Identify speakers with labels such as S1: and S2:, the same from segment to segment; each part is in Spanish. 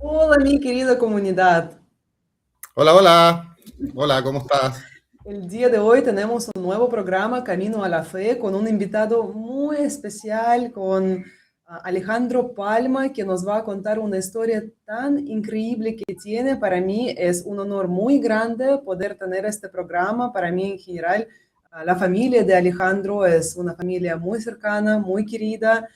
S1: Hola, mi querida comunidad.
S2: Hola, hola. Hola, ¿cómo estás?
S1: El día de hoy tenemos un nuevo programa, Camino a la Fe, con un invitado muy especial, con Alejandro Palma, que nos va a contar una historia tan increíble que tiene. Para mí es un honor muy grande poder tener este programa. Para mí en general, la familia de Alejandro es una familia muy cercana, muy querida.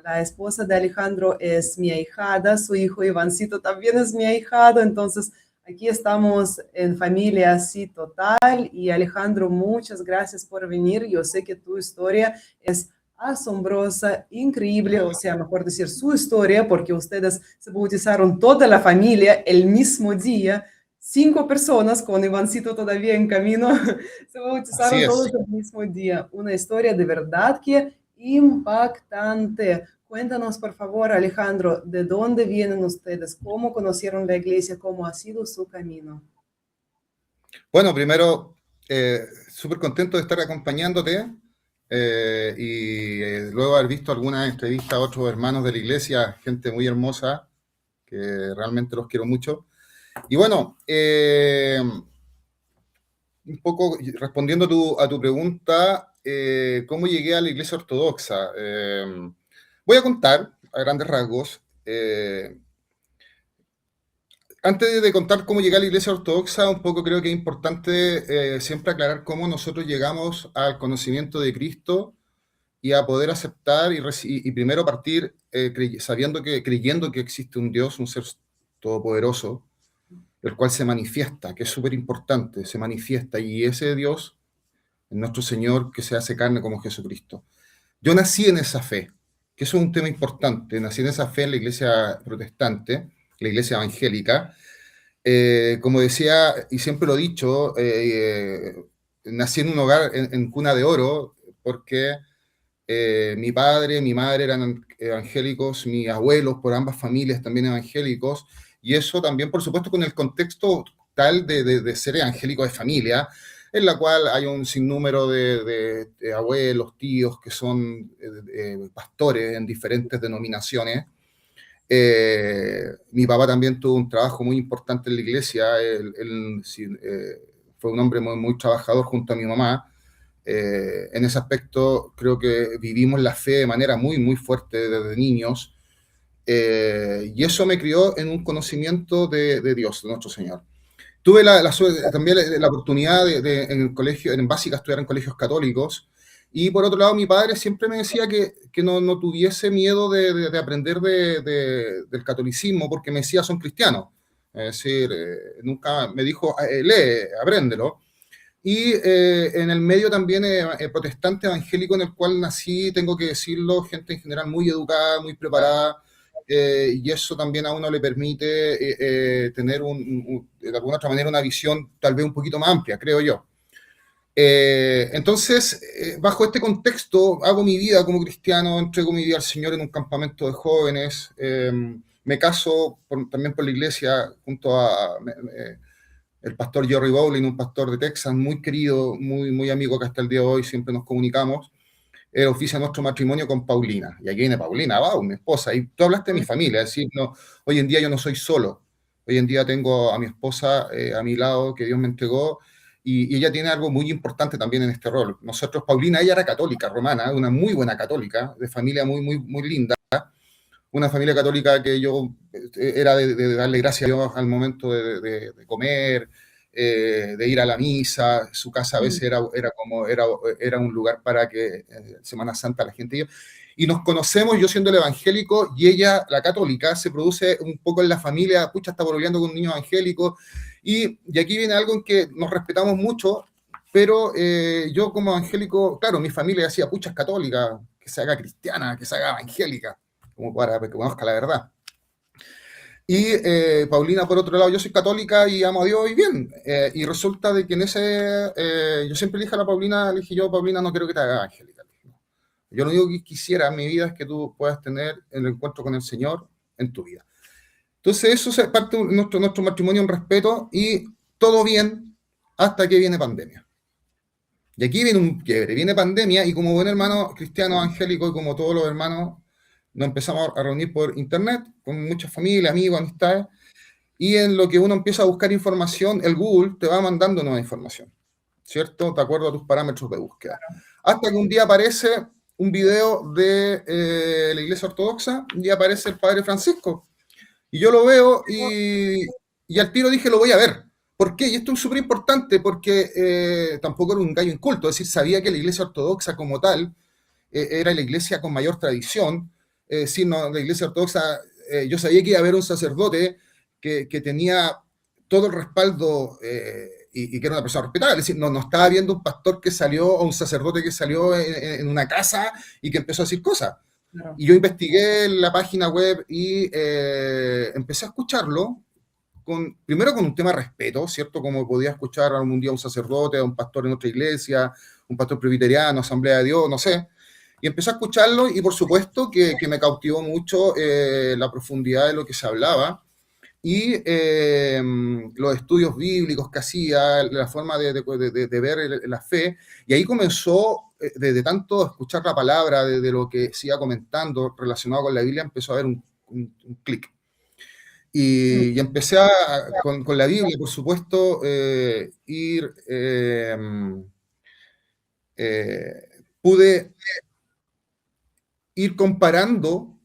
S1: La esposa de Alejandro es mi ahijada, su hijo Ivancito también es mi ahijado, entonces aquí estamos en familia así total. Y Alejandro, muchas gracias por venir. Yo sé que tu historia es asombrosa, increíble, o sea, mejor decir su historia, porque ustedes se bautizaron toda la familia el mismo día. 5 personas con Ivancito todavía en camino, se
S2: Así
S1: bautizaron todos
S2: es.
S1: el mismo día. Una historia de verdad que impactante. Cuéntanos, por favor, Alejandro, ¿de dónde vienen ustedes? ¿Cómo conocieron la iglesia? ¿Cómo ha sido su camino?
S2: Bueno, primero, súper contento de estar acompañándote luego haber visto algunas entrevistas a otros hermanos de la iglesia, gente muy hermosa, que realmente los quiero mucho. Y bueno, un poco respondiendo a tu pregunta, ¿cómo llegué a la iglesia ortodoxa? Voy a contar a grandes rasgos. Antes de contar cómo llegué a la Iglesia Ortodoxa, un poco creo que es importante siempre aclarar cómo nosotros llegamos al conocimiento de Cristo y a poder aceptar y primero partir creyendo que existe un Dios, un ser todopoderoso, el cual se manifiesta, que es súper importante, se manifiesta, y ese Dios es nuestro Señor que se hace carne como Jesucristo. Yo nací en esa fe, que eso es un tema importante, nací en esa fe en la Iglesia protestante, la Iglesia evangélica. Como decía, y siempre lo he dicho, nací en un hogar en cuna de oro, porque mi padre, mi madre eran evangélicos, mis abuelos por ambas familias también evangélicos, y eso también, por supuesto, con el contexto tal de ser evangélico de familia, en la cual hay un sinnúmero de abuelos, tíos que son pastores en diferentes denominaciones. Mi papá también tuvo un trabajo muy importante en la iglesia. Él, sí, fue un hombre muy, muy trabajador junto a mi mamá. En ese aspecto creo que vivimos la fe de manera muy, muy fuerte desde niños. Y eso me crió en un conocimiento de Dios, de nuestro Señor. Tuve también la oportunidad en el colegio, en básica, estudiar en colegios católicos. Y por otro lado, mi padre siempre me decía que no tuviese miedo de aprender del catolicismo, porque me decía, son cristianos. Es decir, nunca me dijo, lee, apréndelo. Y en el medio también protestante evangélico en el cual nací, tengo que decirlo, gente en general muy educada, muy preparada, y eso también a uno le permite tener de alguna otra manera una visión tal vez un poquito más amplia, creo yo. Entonces, bajo este contexto, hago mi vida como cristiano, entrego mi vida al Señor en un campamento de jóvenes, me caso también por la iglesia junto a el pastor Jerry Bowling, un pastor de Texas muy querido, muy, muy amigo que hasta el día de hoy siempre nos comunicamos. Él oficia nuestro matrimonio con Paulina. Y aquí viene Paulina, wow, mi esposa. Y tú hablaste de mi familia, es decir, no, hoy en día yo no soy solo. Hoy en día tengo a mi esposa a mi lado, que Dios me entregó, y ella tiene algo muy importante también en este rol. Nosotros, Paulina, ella era católica, romana, una muy buena católica, de familia muy, muy, muy linda. Una familia católica que yo era de darle gracias a Dios al momento de comer, de ir a la misa. Su casa a veces era un lugar para que Semana Santa la gente. Y nos conocemos, yo siendo el evangélico y ella la católica, se produce un poco en la familia, pucha, está volviendo con un niño evangélico. Y aquí viene algo en que nos respetamos mucho, pero yo como evangélico, claro, mi familia decía, pucha, es católica, que se haga cristiana, que se haga evangélica, como para que conozca la verdad. Y Paulina, por otro lado, yo soy católica y amo a Dios y bien. Y resulta de que yo siempre le dije a la Paulina, le dije yo, Paulina, no quiero que te haga evangélica. Yo lo único que quisiera en mi vida es que tú puedas tener el encuentro con el Señor en tu vida. Entonces eso es parte de nuestro matrimonio en respeto y todo bien hasta que viene pandemia. Y aquí viene un quiebre, viene pandemia y como buen hermano cristiano evangélico y como todos los hermanos, nos empezamos a reunir por internet, con mucha familia, amigos, amistades, y en lo que uno empieza a buscar información, el Google te va mandando nueva información, ¿cierto? De acuerdo a tus parámetros de búsqueda. Hasta que un día aparece un video de la Iglesia Ortodoxa y aparece el Padre Francisco. Y yo lo veo y al tiro dije, lo voy a ver. ¿Por qué? Y esto es súper importante porque tampoco era un gallo inculto, es decir, sabía que la Iglesia Ortodoxa como tal era la iglesia con mayor tradición. Sí, no, la Iglesia Ortodoxa, yo sabía que iba a haber un sacerdote que tenía todo el respaldo y que era una persona respetable. Es decir, no estaba viendo un pastor que salió o un sacerdote que salió en una casa y que empezó a decir cosas.
S1: Claro.
S2: Y yo investigué la página web y empecé a escucharlo, primero con un tema de respeto, ¿cierto? Como podía escuchar algún día a un sacerdote, a un pastor en otra iglesia, un pastor presbiteriano, Asamblea de Dios, no sé. Y empecé a escucharlo y por supuesto que me cautivó mucho la profundidad de lo que se hablaba y los estudios bíblicos que hacía, la forma de ver la fe. Y ahí comenzó, de tanto escuchar la palabra, de lo que se iba comentando relacionado con la Biblia, empezó a haber un clic. Y empecé con la Biblia, por supuesto, pude ir comparando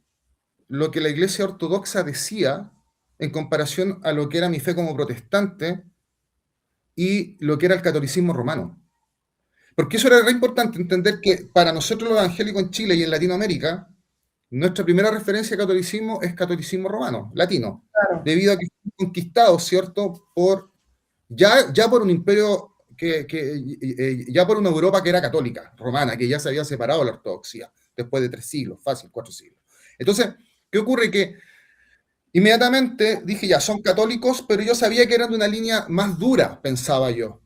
S2: lo que la Iglesia Ortodoxa decía en comparación a lo que era mi fe como protestante y lo que era el catolicismo romano. Porque eso era re importante entender que para nosotros los evangélicos en Chile y en Latinoamérica, nuestra primera referencia al catolicismo es catolicismo romano, latino,
S1: Claro.
S2: debido a que fue conquistado, ¿cierto?, ya por un imperio, ya por una Europa que era católica, romana, que ya se había separado de la ortodoxia, después de 3 siglos, fácil, 4 siglos. Entonces, ¿qué ocurre? Que inmediatamente dije, ya, son católicos, pero yo sabía que eran de una línea más dura, pensaba yo.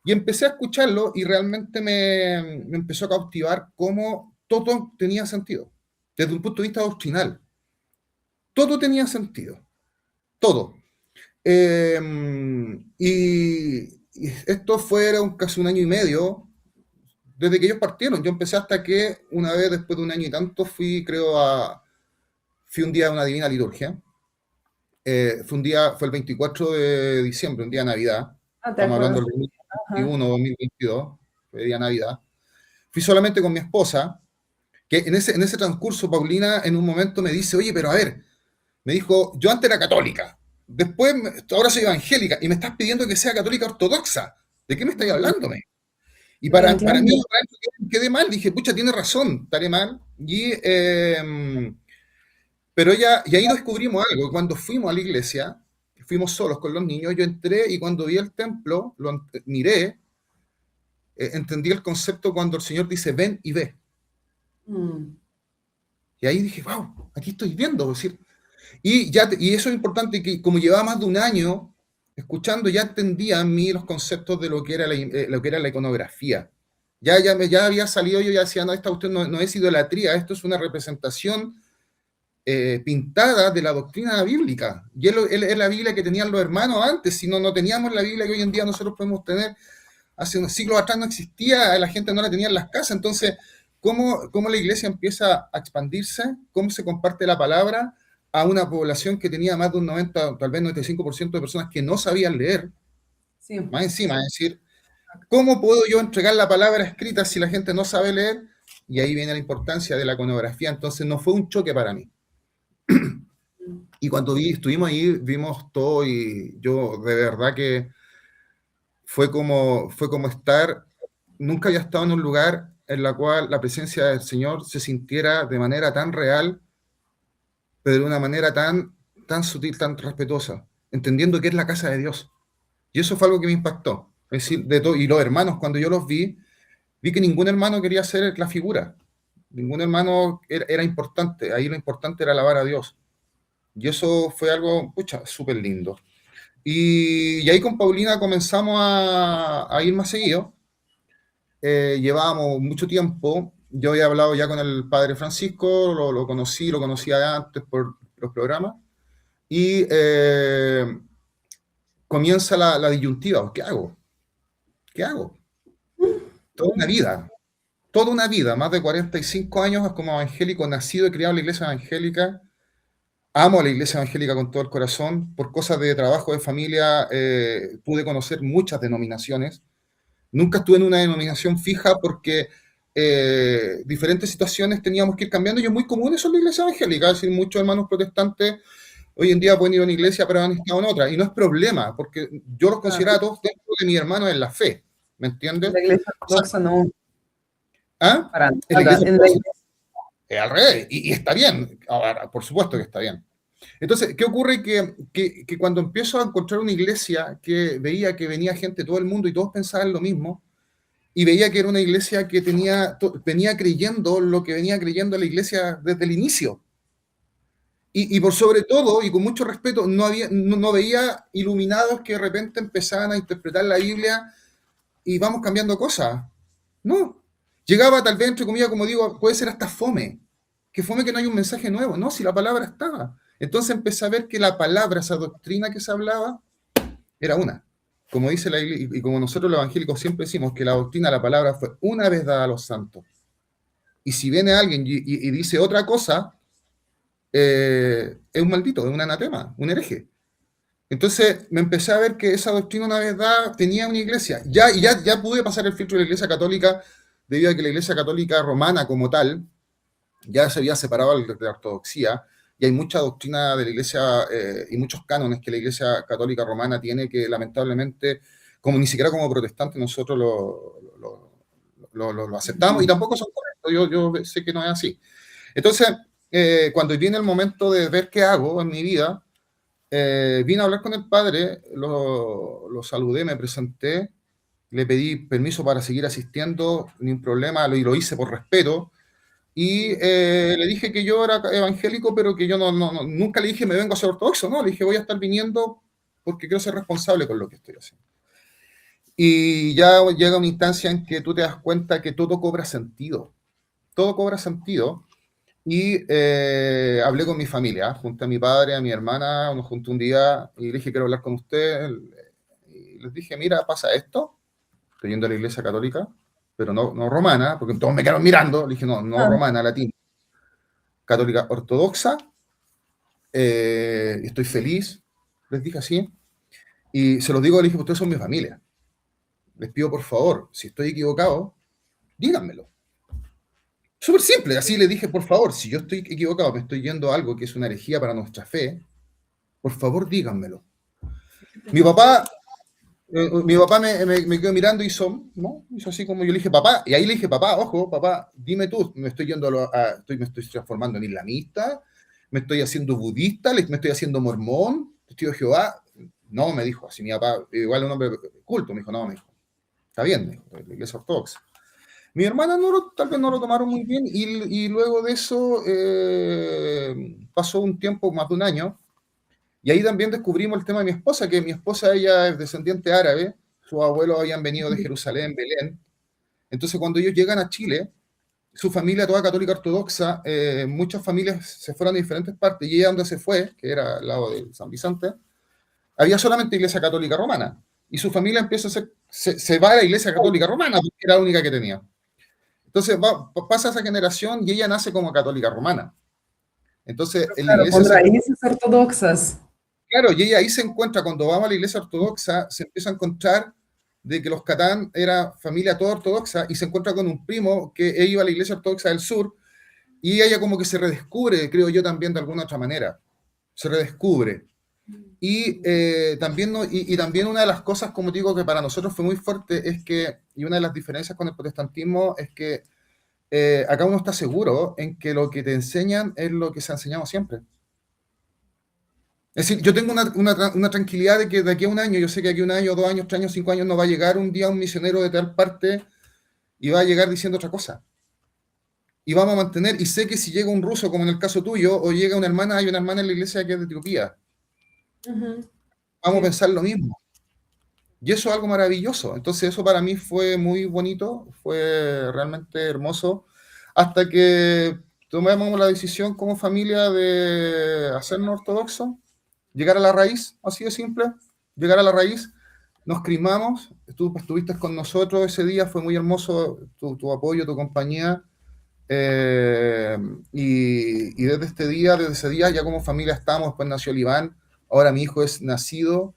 S2: Y empecé a escucharlo y realmente me empezó a cautivar cómo todo tenía sentido, desde un punto de vista doctrinal. Todo tenía sentido, todo. Eh, y esto fue casi un año y medio desde que ellos partieron. Yo empecé hasta que una vez, después de un año y tanto, fui un día a una divina liturgia. Fue el 24 de diciembre, un día de Navidad.
S1: ¿Te
S2: Estamos
S1: acuerdas?
S2: hablando del
S1: Ajá.
S2: 2021, 2022, fue día de Navidad. Fui solamente con mi esposa, que en ese transcurso, Paulina en un momento me dice, oye, pero a ver, me dijo, yo antes era católica, después, ahora soy evangélica, y me estás pidiendo que sea católica ortodoxa. ¿De qué me estás hablando? Y
S1: Te
S2: para mí,
S1: entiendo.
S2: quedé mal, dije, pucha, tiene razón, estaré mal. Pero y ahí descubrimos algo. Cuando fuimos a la iglesia, fuimos solos con los niños, yo entré y cuando vi el templo, miré, entendí el concepto cuando el Señor dice, ven y ve.
S1: Mm.
S2: Y ahí dije, wow, aquí estoy viendo. Es decir, y eso es importante, que como llevaba más de un año escuchando, ya entendía a mí los conceptos de lo que era lo que era la iconografía. Ya había salido, yo ya decía, no, esta cuestión no es idolatría, esto es una representación pintada de la doctrina bíblica. Y es la Biblia que tenían los hermanos antes, si no teníamos la Biblia que hoy en día nosotros podemos tener. Hace unos siglos atrás no existía, la gente no la tenía en las casas. Entonces, ¿cómo la iglesia empieza a expandirse? ¿Cómo se comparte la palabra a una población que tenía más de un 90, tal vez 95% de personas que no sabían leer?
S1: Sí.
S2: Más encima, es decir, ¿cómo puedo yo entregar la palabra escrita si la gente no sabe leer? Y ahí viene la importancia de la iconografía. Entonces, no fue un choque para mí. Y cuando estuvimos ahí, vimos todo y yo de verdad que fue como estar, nunca había estado en un lugar en la cual la presencia del Señor se sintiera de manera tan real, pero de una manera tan sutil, tan respetuosa, entendiendo que es la casa de Dios. Y eso fue algo que me impactó. Es decir, y los hermanos, cuando yo los vi que ningún hermano quería ser la figura. Ningún hermano era importante. Ahí lo importante era alabar a Dios. Y eso fue algo, pucha, súper lindo. Y ahí con Paulina comenzamos a ir más seguido. Llevábamos mucho tiempo. Yo había hablado ya con el padre Francisco, lo conocía antes por los programas. Y comienza la disyuntiva. ¿Qué hago? ¿Qué hago? Toda una vida. toda una vida, más de 45 años como evangélico, nacido y criado en la iglesia evangélica. Amo a la iglesia evangélica con todo el corazón. Por cosas de trabajo, de familia, pude conocer muchas denominaciones. Nunca estuve en una denominación fija porque diferentes situaciones teníamos que ir cambiando y es muy común eso en la iglesia evangélica. Es decir, muchos hermanos protestantes hoy en día pueden ir a una iglesia pero han estado en otra. Y no es problema, porque yo los
S1: Ah,
S2: considero a todos dentro de mis hermanos en la fe. ¿Me entiendes?
S1: en la iglesia
S2: O sea,
S1: ortodoxa no,
S2: ¿ah?
S1: para
S2: En la
S1: nada.
S2: iglesia
S1: En la
S2: ortodoxa
S1: iglesia,
S2: es al revés, y está bien. Ahora, por supuesto que está bien. Entonces, ¿qué ocurre? Que cuando empiezo a encontrar una iglesia que veía que venía gente de todo el mundo y todos pensaban lo mismo, y veía que era una iglesia que venía creyendo lo que venía creyendo la iglesia desde el inicio. Y por sobre todo, y con mucho respeto, no veía iluminados que de repente empezaban a interpretar la Biblia y vamos cambiando cosas. No. Llegaba tal vez, entre comillas, como digo, puede ser hasta fome. Que fome que no hay un mensaje nuevo. No, si la palabra estaba. Entonces empecé a ver que la palabra, esa doctrina que se hablaba, era una. Como dice la iglesia, y como nosotros los evangélicos siempre decimos, que la doctrina, la palabra fue una vez dada a los santos. Y si viene alguien y dice otra cosa, es un maldito, es un anatema, un hereje. Entonces me empecé a ver que esa doctrina una vez dada tenía una iglesia. Ya pude pasar el filtro de la iglesia católica debido a que la iglesia católica romana como tal ya se había separado de la ortodoxia y hay mucha doctrina de la iglesia y muchos cánones que la iglesia católica romana tiene que lamentablemente, como ni siquiera como protestantes nosotros lo aceptamos y tampoco son correctos. Yo sé que no es así. Entonces, cuando viene el momento de ver qué hago en mi vida, vine a hablar con el padre, lo saludé, me presenté, le pedí permiso para seguir asistiendo, ni un problema, lo hice por respeto, y le dije que yo era evangélico, pero que yo nunca le dije me vengo a ser ortodoxo, no, le dije voy a estar viniendo porque quiero ser responsable con lo que estoy haciendo. Y ya llega una instancia en que tú te das cuenta que todo cobra sentido, y hablé con mi familia, junté a mi padre, a mi hermana, nos juntó un día y le dije, quiero hablar con usted. Y les dije, mira, pasa esto, estoy yendo a la iglesia católica, pero no romana, porque todos me quedaron mirando. Le dije, no
S1: ah,
S2: romana, latina, católica ortodoxa, estoy feliz, les dije así. Y se los digo, les dije, ustedes son mi familia. Les pido por favor, si estoy equivocado, díganmelo. Súper simple, así le dije, por favor, si yo estoy equivocado, me estoy yendo a algo que es una herejía para nuestra fe, por favor díganmelo. Mi papá, me quedó mirando y hizo así como yo le dije, papá, y ahí le dije, papá, ojo, papá, dime tú, me estoy yendo me estoy transformando en islamista, me estoy haciendo budista, me estoy haciendo mormón, testigo de Jehová. No, me dijo, así mi papá, igual un hombre culto, me dijo, no, me dijo, está bien, me dijo, la iglesia ortodoxa. Mi hermana tal vez no lo tomaron muy bien y luego de eso pasó un tiempo, más de un año, y ahí también descubrimos el tema de mi esposa, que mi esposa, ella es descendiente árabe, sus abuelos habían venido de Jerusalén, Belén. Entonces, cuando ellos llegan a Chile, su familia toda católica ortodoxa, muchas familias se fueron a diferentes partes, y ella donde se fue, que era al lado de San Vicente, había solamente iglesia católica romana. Y su familia empieza a se va a la iglesia católica romana, porque era la única que tenía. Entonces pasa esa generación y ella nace como católica romana. Entonces,
S1: pero
S2: en la
S1: claro,
S2: iglesia
S1: con raíces ortodoxas.
S2: claro, y ella ahí se encuentra, cuando vamos a la iglesia ortodoxa, se empieza a encontrar de que los Catán era familia toda ortodoxa y se encuentra con un primo que iba a la iglesia ortodoxa del sur y ella como que se redescubre, creo yo también de alguna otra manera, se redescubre. Y también, y también una de las cosas, como digo, que para nosotros fue muy fuerte es que, y una de las diferencias con el protestantismo es que acá uno está seguro en que lo que te enseñan es lo que se ha enseñado siempre. Es decir, yo tengo una tranquilidad de que de aquí a un año, yo sé que aquí a un año, 2 años, 3 años, 5 años, no va a llegar un día un misionero de tal parte y va a llegar diciendo otra cosa. Y vamos a mantener, y sé que si llega un ruso, como en el caso tuyo, o llega una hermana, hay una hermana en la iglesia que es de Etiopía,
S1: Ujú,
S2: vamos a
S1: sí.
S2: pensar lo mismo. Y eso es algo maravilloso. Entonces eso para mí fue muy bonito, fue realmente hermoso, hasta que tomamos la decisión como familia de hacernos ortodoxos, llegar a la raíz, así de simple, llegar a la raíz. nos crismamos, tú estuviste con nosotros ese día, fue muy hermoso tu apoyo, tu compañía. Y desde ese día ya como familia estamos, después nació el Iván, ahora mi hijo es nacido,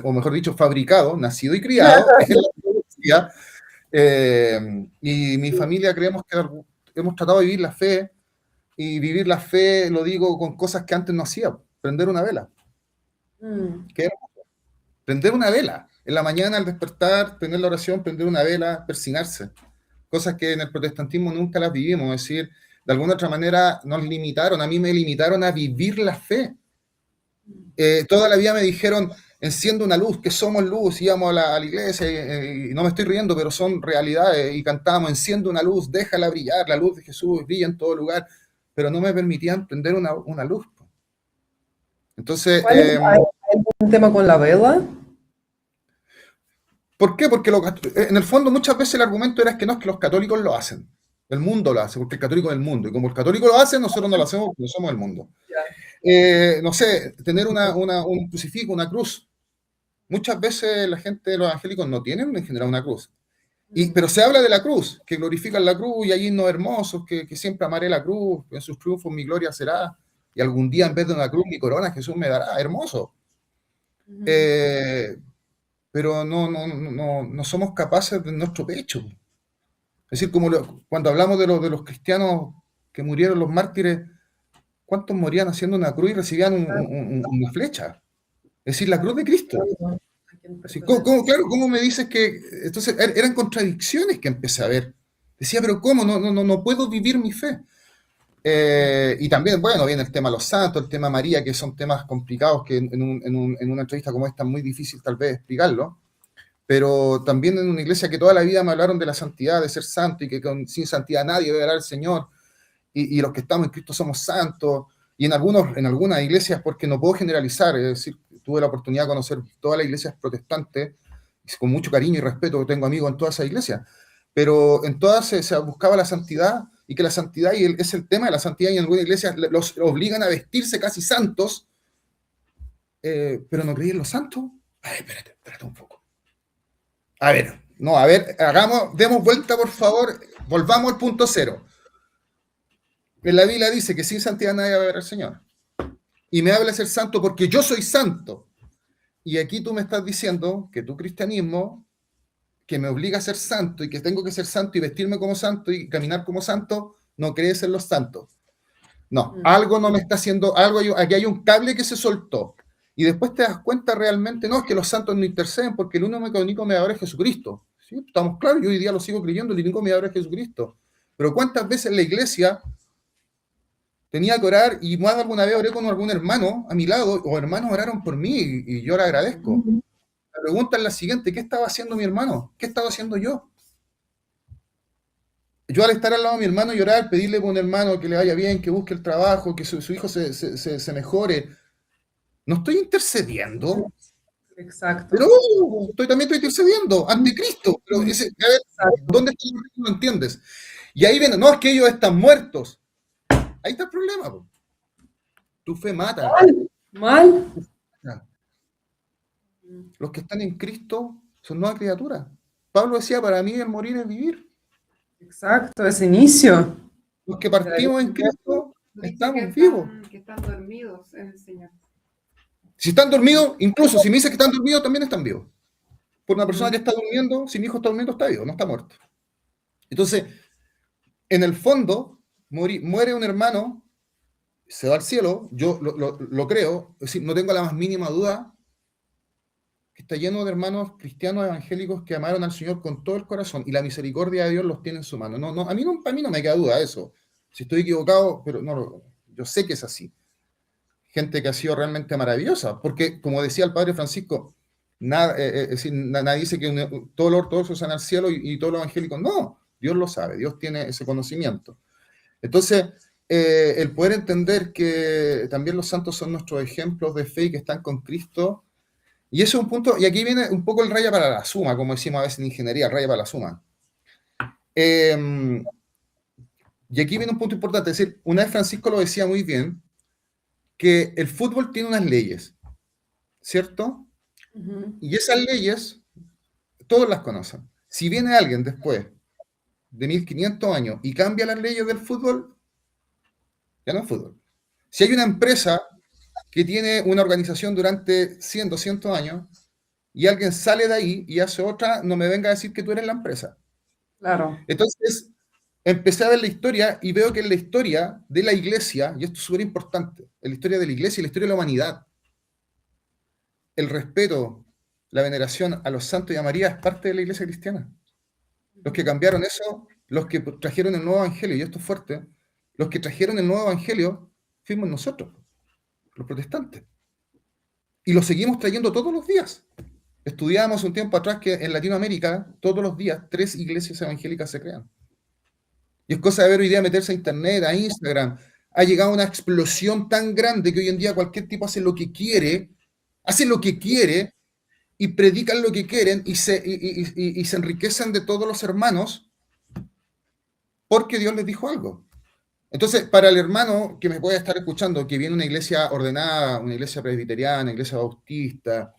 S2: o mejor dicho, fabricado, nacido y criado en la universidad. Y mi familia creemos que hemos tratado de vivir la fe, y vivir la fe, lo digo, con cosas que antes no hacía, prender una vela. ¿Qué era? Prender una vela. En la mañana al despertar, prender la oración, prender una vela, persignarse. Cosas que en el protestantismo nunca las vivimos, es decir, de alguna otra manera nos limitaron, a mí me limitaron a vivir la fe. Toda la vida me dijeron, enciende una luz, que somos luz, íbamos a la iglesia, y no me estoy riendo, pero son realidades, y cantábamos, enciende una luz, déjala brillar, la luz de Jesús brilla en todo lugar, pero no me permitían prender una luz. Entonces,
S1: ¿Hay algún tema con la vela?
S2: ¿por qué? Porque en el fondo muchas veces el argumento era que no, es que los católicos lo hacen. El mundo lo hace, porque el católico es el mundo. Y como el católico lo hace, nosotros no lo hacemos porque no somos el mundo. No sé, tener un crucifijo, una cruz. Muchas veces la gente, los evangélicos, no tienen en general una cruz. Pero se habla de la cruz, que glorifican la cruz y hay himnos hermosos, que siempre amaré la cruz, en sus triunfos mi gloria será. Y algún día en vez de una cruz mi corona Jesús me dará. Hermoso. Pero no somos capaces de nuestro pecho. Es decir, cuando hablamos de los cristianos que murieron, los mártires, ¿cuántos morían haciendo una cruz y recibían una flecha? Es decir, la cruz de Cristo. Así, ¿cómo me dices que...? Entonces, eran contradicciones que empecé a ver. Decía, pero ¿cómo? No puedo vivir mi fe. Y también, bueno, viene el tema de los santos, el tema de María, que son temas complicados que en una entrevista como esta es muy difícil tal vez explicarlo. Pero también en una iglesia que toda la vida me hablaron de la santidad, de ser santo, y que sin santidad nadie verá al Señor, y los que estamos en Cristo somos santos, y en algunas iglesias, porque no puedo generalizar, es decir, tuve la oportunidad de conocer todas las iglesias protestantes, con mucho cariño y respeto, tengo amigos en todas esas iglesias, pero en todas se buscaba la santidad, y que la santidad, es el tema de la santidad, y en algunas iglesias los obligan a vestirse casi santos, pero no creí en los santos. Ay, espérate un poco. A ver, demos vuelta, por favor, volvamos al punto cero. En la Biblia dice que sin santidad nadie va a ver al Señor. Y me habla de ser santo porque yo soy santo. Y aquí tú me estás diciendo que tu cristianismo, que me obliga a ser santo y que tengo que ser santo y vestirme como santo y caminar como santo, no crees en los santos. No, algo no me está haciendo, aquí hay un cable que se soltó. Y después te das cuenta realmente, no, es que los santos no interceden porque el único mediador es Jesucristo. ¿Sí? Estamos claros, yo hoy día lo sigo creyendo, el único mediador es Jesucristo. Pero ¿cuántas veces la iglesia tenía que orar y más de alguna vez oré con algún hermano a mi lado, o hermanos oraron por mí y yo le agradezco? La pregunta es la siguiente, ¿qué estaba haciendo mi hermano? ¿Qué estaba haciendo yo? Yo al estar al lado de mi hermano y orar, pedirle con un hermano que le vaya bien, que busque el trabajo, que su hijo se mejore, no estoy intercediendo.
S1: Exacto.
S2: Pero también estoy intercediendo ante Cristo. Pero a ver, ¿dónde está el reino? No entiendes. Y ahí viene, no, es que ellos están muertos. Ahí está el problema. Tu fe mata.
S1: Mal.
S2: Los que están en Cristo son nuevas criaturas. Pablo decía, para mí el morir es vivir.
S1: Exacto, ese inicio.
S2: Los que partimos en Cristo estamos vivos.
S3: Que están dormidos en el Señor.
S2: Si están dormidos, incluso si me dices que están dormidos, también están vivos. Por una persona que está durmiendo, si mi hijo está durmiendo, está vivo, no está muerto. Entonces, en el fondo, muere un hermano, se va al cielo, yo lo creo, es decir, no tengo la más mínima duda, que está lleno de hermanos cristianos evangélicos que amaron al Señor con todo el corazón, y la misericordia de Dios los tiene en su mano. A mí no me queda duda de eso. Si estoy equivocado, pero yo sé que es así. Gente que ha sido realmente maravillosa, porque como decía el Padre Francisco, nadie dice que todos los ortodoxos van al cielo y todos los evangélicos, no, Dios lo sabe, Dios tiene ese conocimiento. Entonces, el poder entender que también los santos son nuestros ejemplos de fe y que están con Cristo, y eso es un punto, y aquí viene un poco el raya para la suma, como decimos a veces en ingeniería, el raya para la suma. Y aquí viene un punto importante, es decir, una vez Francisco lo decía muy bien, que el fútbol tiene unas leyes, ¿cierto? Y esas leyes todos las conocen. Si viene alguien después de 1500 años y cambia las leyes del fútbol, ya no es fútbol. Si hay una empresa que tiene una organización durante 100, 200 años y alguien sale de ahí y hace otra, no me venga a decir que tú eres la empresa.
S1: Claro.
S2: Entonces, empecé a ver la historia y veo que en la historia de la iglesia, y esto es súper importante, en la historia de la iglesia y la historia de la humanidad, el respeto, la veneración a los santos y a María es parte de la iglesia cristiana. Los que cambiaron eso, los que trajeron el nuevo evangelio, y esto es fuerte, los que trajeron el nuevo evangelio fuimos nosotros, los protestantes. Y lo seguimos trayendo todos los días. Estudiábamos un tiempo atrás que en Latinoamérica, todos los días, 3 iglesias evangélicas se crean. Y es cosa de ver hoy día meterse a internet, a Instagram. Ha llegado una explosión tan grande que hoy en día cualquier tipo hace lo que quiere y predican lo que quieren y se enriquecen de todos los hermanos porque Dios les dijo algo. Entonces, para el hermano que me puede estar escuchando, que viene una iglesia ordenada, una iglesia presbiteriana, una iglesia bautista,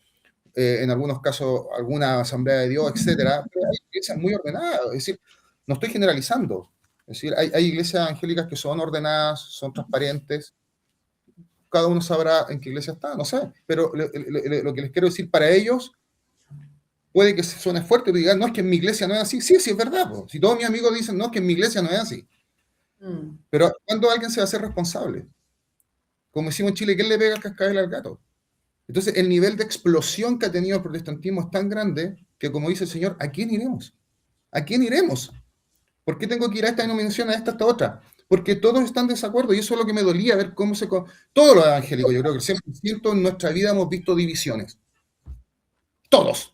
S2: en algunos casos alguna asamblea de Dios, etcétera, pero hay iglesias muy ordenadas, es decir, no estoy generalizando, es decir, hay iglesias evangélicas que son ordenadas, son transparentes, cada uno sabrá en qué iglesia está, no sé, pero lo que les quiero decir, para ellos puede que suene fuerte, pero digan, no, es que en mi iglesia no es así, sí, sí, es verdad, po. Si todos mis amigos dicen, no, es que en mi iglesia no es así, pero ¿cuándo alguien se va a hacer responsable? Como decimos en Chile, ¿quién le pega el cascabel al gato? Entonces, el nivel de explosión que ha tenido el protestantismo es tan grande que, como dice el Señor, ¿a quién iremos? ¿A quién iremos? ¿Por qué tengo que ir a esta denominación, a esta otra? Porque todos están de desacuerdo y eso es lo que me dolía, ver cómo se... Todos los evangélicos, yo creo que el 100% en nuestra vida hemos visto divisiones. Todos.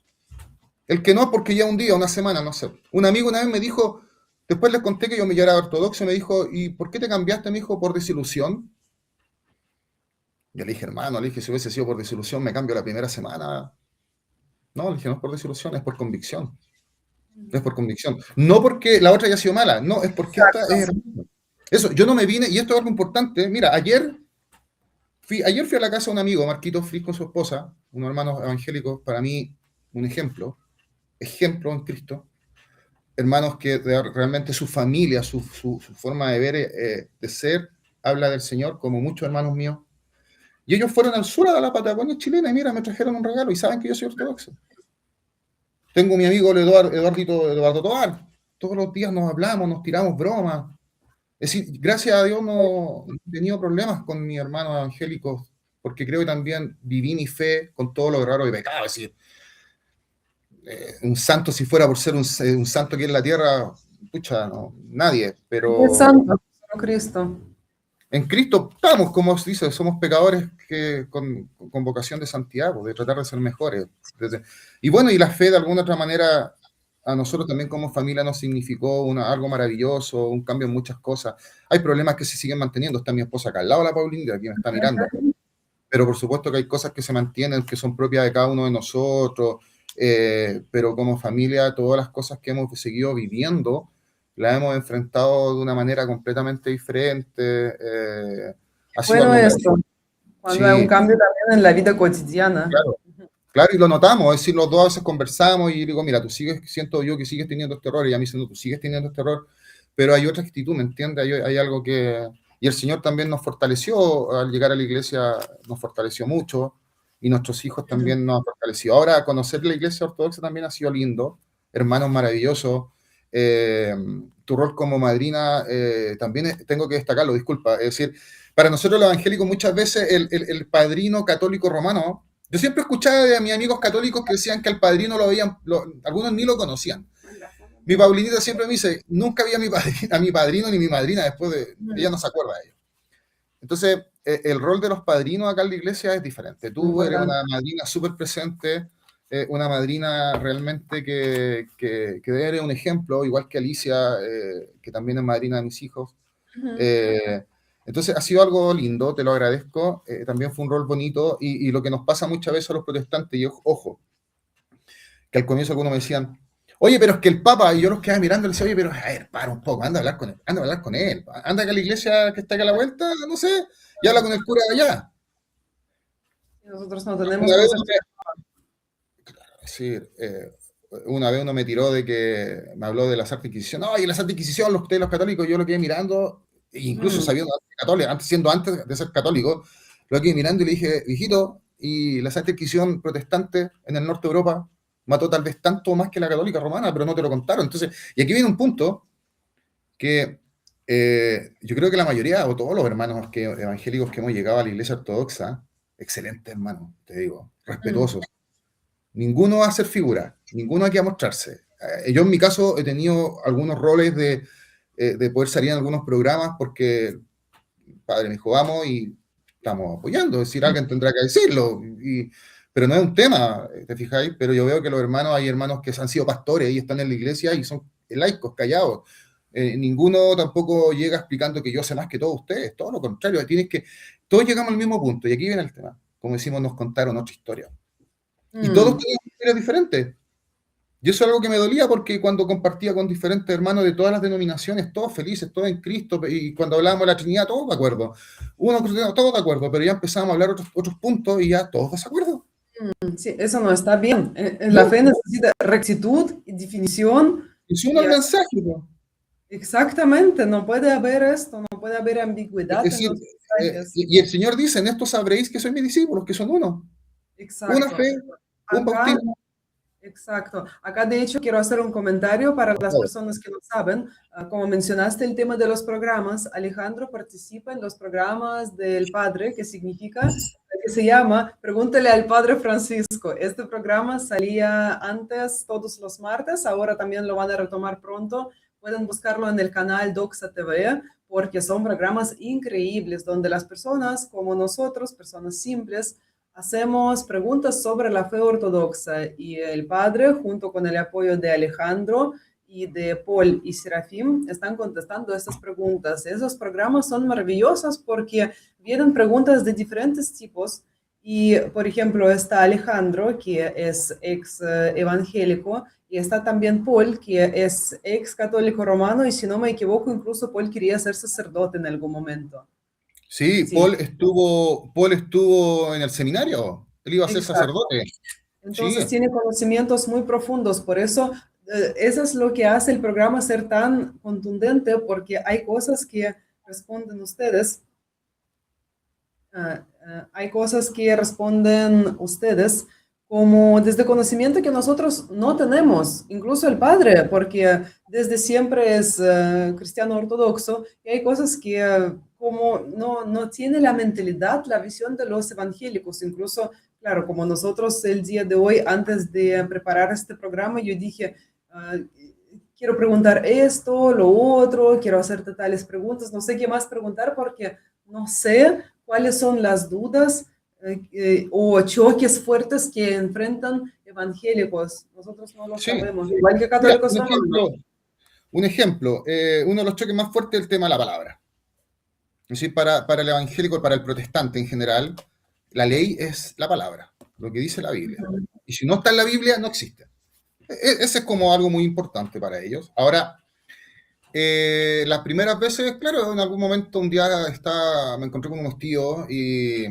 S2: El que no, porque ya un día, una semana, no sé. Un amigo una vez me dijo, después les conté que yo me era ortodoxo, me dijo, ¿y por qué te cambiaste, me dijo, por desilusión? Yo le dije, hermano, le dije, si hubiese sido por desilusión, me cambio la primera semana. No, le dije, no es por desilusión, es por convicción. Es por convicción. No porque la otra haya sido mala, no, es porque esta es hermosa. Eso, yo no me vine, y esto es algo importante. Mira, ayer fui a la casa de un amigo, Marquito Fris, con su esposa, unos hermanos evangélicos, para mí, un ejemplo en Cristo. Hermanos que realmente su familia, su forma de ver, de ser, habla del Señor, como muchos hermanos míos. Y ellos fueron al sur, a la Patagonia chilena, y mira, me trajeron un regalo, y saben que yo soy ortodoxo. Tengo mi amigo Eduardo Tobar. Todos los días nos hablamos, nos tiramos bromas. Es decir, gracias a Dios no he tenido problemas con mis hermanos evangélicos, porque creo que también viví mi fe con todo lo raro y pecado. Es decir, un santo, si fuera por ser un santo aquí en la tierra, pucha, no, nadie. Pero
S1: Es santo, solo Cristo.
S2: en Cristo estamos, como se dice, somos pecadores con vocación de santidad, de tratar de ser mejores. Y bueno, y la fe de alguna otra manera a nosotros también como familia nos significó algo maravilloso, un cambio en muchas cosas. Hay problemas que se siguen manteniendo, está mi esposa acá al lado, la Paulina, aquí me está mirando, pero por supuesto que hay cosas que se mantienen, que son propias de cada uno de nosotros, pero como familia todas las cosas que hemos seguido viviendo las hemos enfrentado de una manera completamente diferente. Ha sido
S1: Bueno,
S2: algo
S1: esto, cuando hay un
S2: sí,
S1: cambio también en la vida cotidiana.
S2: claro, claro, y lo notamos, es decir, los dos a veces conversamos y digo, mira, siento yo que sigues teniendo este error, y a mí siento, tú sigues teniendo este error, pero hay otra actitud, ¿me entiendes? Hay algo que... Y el Señor también nos fortaleció, al llegar a la iglesia nos fortaleció mucho, y nuestros hijos también nos han fortalecido. Ahora, conocer la iglesia ortodoxa también ha sido lindo, hermanos maravillosos. Tu rol como madrina, también tengo que destacarlo, disculpa, es decir, para nosotros los evangélicos muchas veces el padrino católico romano, yo siempre escuchaba de mis amigos católicos que decían que al padrino lo veían, algunos ni lo conocían. Mi Paulinita siempre me dice, nunca vi a mi padrino ni mi madrina después de... Ella no se acuerda de ellos. Entonces, el rol de los padrinos acá en la iglesia es diferente. Tú eres una madrina súper presente, una madrina realmente que eres un ejemplo, igual que Alicia, que también es madrina de mis hijos. Entonces ha sido algo lindo, te lo agradezco. También fue un rol bonito y lo que nos pasa muchas veces a los protestantes, y ojo, que al comienzo algunos me decían, oye, pero es que el Papa, y yo los quedaba mirando y le decía, oye, pero a ver, para un poco, anda a hablar con él, anda acá a la iglesia que está acá a la vuelta, no sé, y habla con el cura de allá.
S1: Nosotros no tenemos
S2: Una vez,
S1: concepto.
S2: es decir, una vez uno me tiró de que me habló de la Santa Inquisición. No, y la Santa Inquisición, ustedes los católicos, yo lo quedé mirando, e incluso
S1: Mm,
S2: sabiendo católico, siendo antes de ser católico, lo quedé mirando y le dije, hijito, y la Santa Inquisición protestante en el norte de Europa mató tal vez tanto más que la católica romana, pero no te lo contaron. Entonces, y aquí viene un punto que yo creo que la mayoría, o todos los hermanos evangélicos que hemos llegado a la iglesia ortodoxa, excelentes hermanos, te digo,
S1: mm.
S2: respetuosos. Ninguno va a ser figura, ninguno aquí a mostrarse. Yo en mi caso he tenido algunos roles de poder salir en algunos programas porque padre me dijo, vamos y estamos apoyando, es decir, alguien tendrá que decirlo, pero no es un tema, ¿te fijáis? Pero yo veo que los hermanos, hay hermanos que han sido pastores y están en la iglesia y son laicos, callados. Ninguno tampoco llega explicando que yo sé más que todos ustedes, todo lo contrario, todos llegamos al mismo punto y aquí viene el tema, como decimos, nos contaron otra historia. Y todos
S1: Mm.
S2: tenían historias diferentes. Y eso es algo que me dolía porque cuando compartía con diferentes hermanos de todas las denominaciones, todos felices, todos en Cristo, y cuando hablábamos de la Trinidad, todos de acuerdo. Uno cristiano, todos de acuerdo, pero ya empezamos a hablar otros puntos y ya todos de acuerdo.
S1: Sí, eso no está bien. La
S2: No,
S1: fe
S2: no,
S1: necesita rectitud y definición.
S2: es uno
S1: Y
S2: el mensaje, po.
S1: exactamente, no puede haber esto, no puede haber
S2: Es
S1: ambigüedad en
S2: decir,
S1: los mensajes.
S2: y el Señor dice, en esto sabréis que sois mis discípulos, que son uno. Una
S1: Exacto.
S2: fe, un
S1: Acá
S2: bautismo.
S1: Exacto. Acá, de hecho, quiero hacer un comentario para las personas que no saben. Como mencionaste el tema de los programas, Alejandro participa en los programas del Padre, que se llama Pregúntale al Padre Francisco. Este programa salía antes todos los martes, ahora también lo van a retomar pronto. Pueden buscarlo en el canal Doxa TV, porque son programas increíbles donde las personas como nosotros, personas simples, hacemos preguntas sobre la fe ortodoxa y el padre, junto con el apoyo de Alejandro y de Paul y Serafim, están contestando estas preguntas. Esos programas son maravillosos porque vienen preguntas de diferentes tipos y, por ejemplo, está Alejandro, que es ex evangélico, y está también Paul, que es ex católico romano y, si no me equivoco, incluso Paul quería ser sacerdote en algún momento.
S2: Sí,
S1: Sí,
S2: Paul estuvo en el seminario, él iba a ser
S1: exacto.
S2: sacerdote. Sí,
S1: Entonces tiene conocimientos muy profundos, por eso eso es lo que hace el programa ser tan contundente, porque hay cosas que responden ustedes, hay cosas que responden ustedes como desde conocimiento que nosotros no tenemos, incluso el padre, porque desde siempre es cristiano ortodoxo, y hay cosas que como no tiene la mentalidad, la visión de los evangélicos, incluso, claro, como nosotros el día de hoy, antes de preparar este programa, yo dije, quiero preguntar esto, lo otro, quiero hacerte tales preguntas, no sé qué más preguntar porque no sé cuáles son las dudas o choques fuertes que enfrentan evangélicos. Nosotros no lo
S2: sí.
S1: sabemos, igual que
S2: Mira,
S1: católicos romanos.
S2: un ejemplo, uno de los choques más fuertes es el tema de la palabra. Es decir, para el evangélico, para el protestante en general, la ley es la palabra, lo que dice la Biblia. Y si no está en la Biblia, no existe. Ese es como algo muy importante para ellos. Ahora, las primeras veces, claro, en algún momento un día me encontré con unos tíos y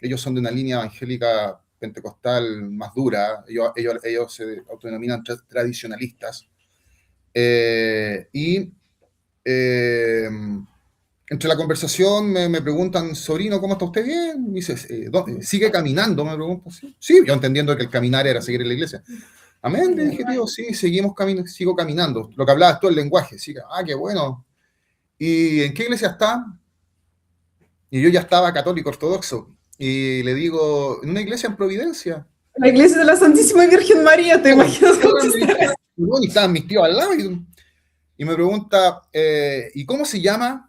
S2: ellos son de una línea evangélica pentecostal más dura, ellos se autodenominan tradicionalistas. Y eh, entre la conversación me preguntan, sobrino, ¿cómo está usted? Bien. Me dice, ¿sigue caminando? Me pregunta. Sí, sí, yo entendiendo que el caminar era seguir en la iglesia. Amén, le dije, tío, sí, sigo caminando. Lo que hablabas tú, el lenguaje. Sí, qué bueno. ¿Y en qué iglesia está? Y yo ya estaba católico ortodoxo. Y le digo, en una iglesia en Providencia.
S1: La iglesia de la Santísima Virgen María, ¿te imaginas contestar eso?
S2: Y bueno, y estaban mis tíos al lado. Y me pregunta, ¿y cómo se llama?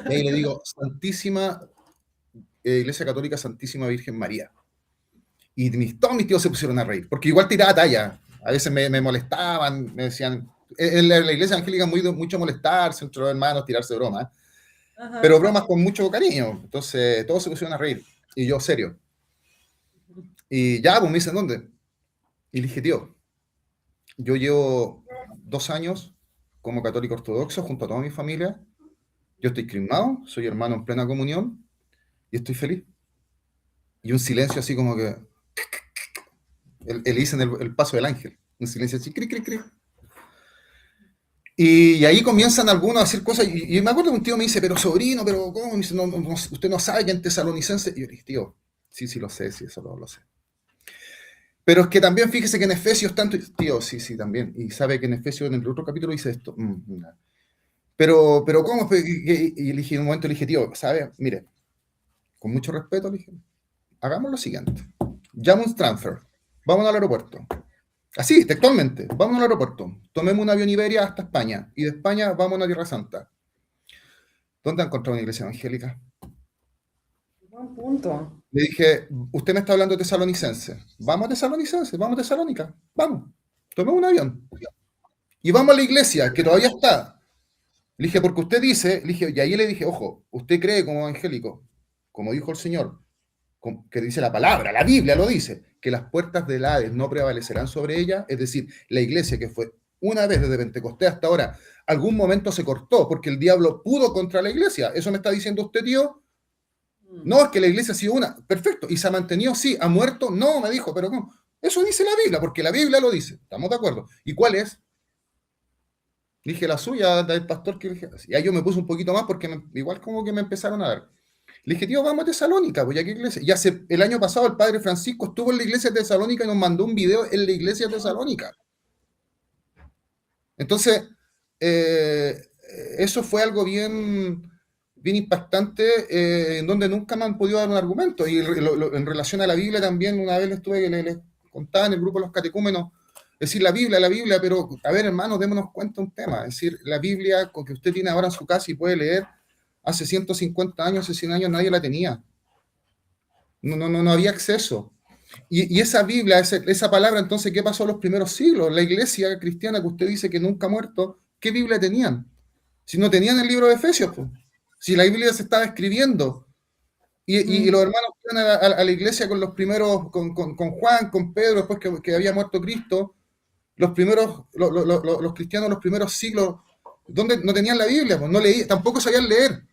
S2: Y ahí le digo, Iglesia Católica Santísima Virgen María. Y todos mis tíos se pusieron a reír, porque igual tiraba talla. A veces me molestaban, me decían, en la iglesia evangélica mucho molestarse entre los hermanos, tirarse bromas, pero
S1: Ajá.
S2: bromas con mucho cariño. Entonces todos se pusieron a reír. Y yo, serio. Y ya, pues me dicen, ¿dónde? Y le dije, tío, yo llevo 2 años como católico ortodoxo junto a toda mi familia. Yo estoy crismado, soy hermano en plena comunión y estoy feliz. Y un silencio así como que le dicen el paso del ángel. Un silencio así, cri, cri, cri. Y ahí comienzan algunos a hacer cosas, y me acuerdo que un tío me dice, pero sobrino, pero ¿cómo? Me dice, usted no sabe que en Tesalonicense, y yo le dije, tío, sí lo sé, sí, eso lo sé. Pero es que también fíjese que en Efesios tanto, tío, sí, también, y sabe que en Efesios, en el otro capítulo dice esto, pero ¿cómo? Y le dije, en un momento le dije, tío, ¿sabe? Mire, con mucho respeto le dije, hagamos lo siguiente, llamo un transfer, vamos al aeropuerto. Así, textualmente, vamos al aeropuerto, tomemos un avión Iberia hasta España, y de España vamos a Tierra Santa. ¿Dónde ha encontrado una iglesia evangélica?
S1: Buen punto.
S2: Le dije, usted me está hablando de Tesalonicense. Vamos a Tesalonicense, vamos a Tesalónica, vamos, tomemos un avión. Y vamos a la iglesia, que todavía está. Le dije, porque usted dice, le dije, y ahí le dije, ojo, usted cree como evangélico, como dijo el Señor, que dice la palabra, la Biblia lo dice, que las puertas del Hades no prevalecerán sobre ella, es decir, la iglesia que fue una vez desde Pentecostés hasta ahora, algún momento se cortó porque el diablo pudo contra la iglesia. ¿Eso me está diciendo usted, tío? No, es que la iglesia ha sido una. Perfecto. ¿Y se ha mantenido? Sí. ¿Ha muerto? No, me dijo, pero ¿cómo? Eso dice la Biblia, porque la Biblia lo dice. ¿Estamos de acuerdo? ¿Y cuál es? Dije la suya, del pastor que dije. Y ahí yo me puse un poquito más porque igual como que me empezaron a dar. Le dije, tío, vamos a Tesalónica, pues ya qué iglesia. Y el año pasado el padre Francisco estuvo en la iglesia de Tesalónica y nos mandó un video en la iglesia de Tesalónica. Entonces, eso fue algo bien impactante, en donde nunca me han podido dar un argumento. Y en relación a la Biblia también, una vez les contaba en el grupo de los catecúmenos, es decir, la Biblia, pero a ver, hermanos, démonos cuenta de un tema. Es decir, la Biblia que usted tiene ahora en su casa y puede leer, hace 150 años, hace 100 años nadie la tenía. No había acceso. Y esa Biblia, esa palabra, entonces, ¿qué pasó en los primeros siglos? La iglesia cristiana que usted dice que nunca ha muerto, ¿qué Biblia tenían? Si no tenían el libro de Efesios, pues. Si la Biblia se estaba escribiendo. Y los hermanos iban a la iglesia con los primeros, con Juan, con Pedro, después que había muerto Cristo, los primeros, los cristianos, los primeros siglos, donde no tenían la Biblia, pues no leían, tampoco sabían leer.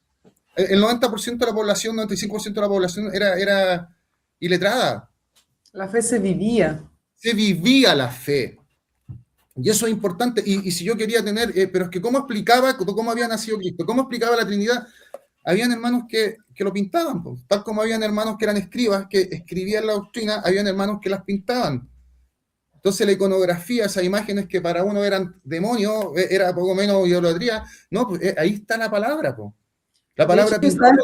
S2: El 90% de la población, 95% de la población era iletrada.
S1: La fe se vivía.
S2: Se vivía la fe. Y eso es importante. Y si yo quería tener, pero es que ¿cómo explicaba cómo había nacido Cristo? ¿Cómo explicaba la Trinidad? Habían hermanos que lo pintaban, pues. Tal como habían hermanos que eran escribas, que escribían la doctrina, habían hermanos que las pintaban. Entonces la iconografía, esas imágenes que para uno eran demonios, era poco menos idolatría, no, pues ahí está la palabra, pues. La palabra pintada,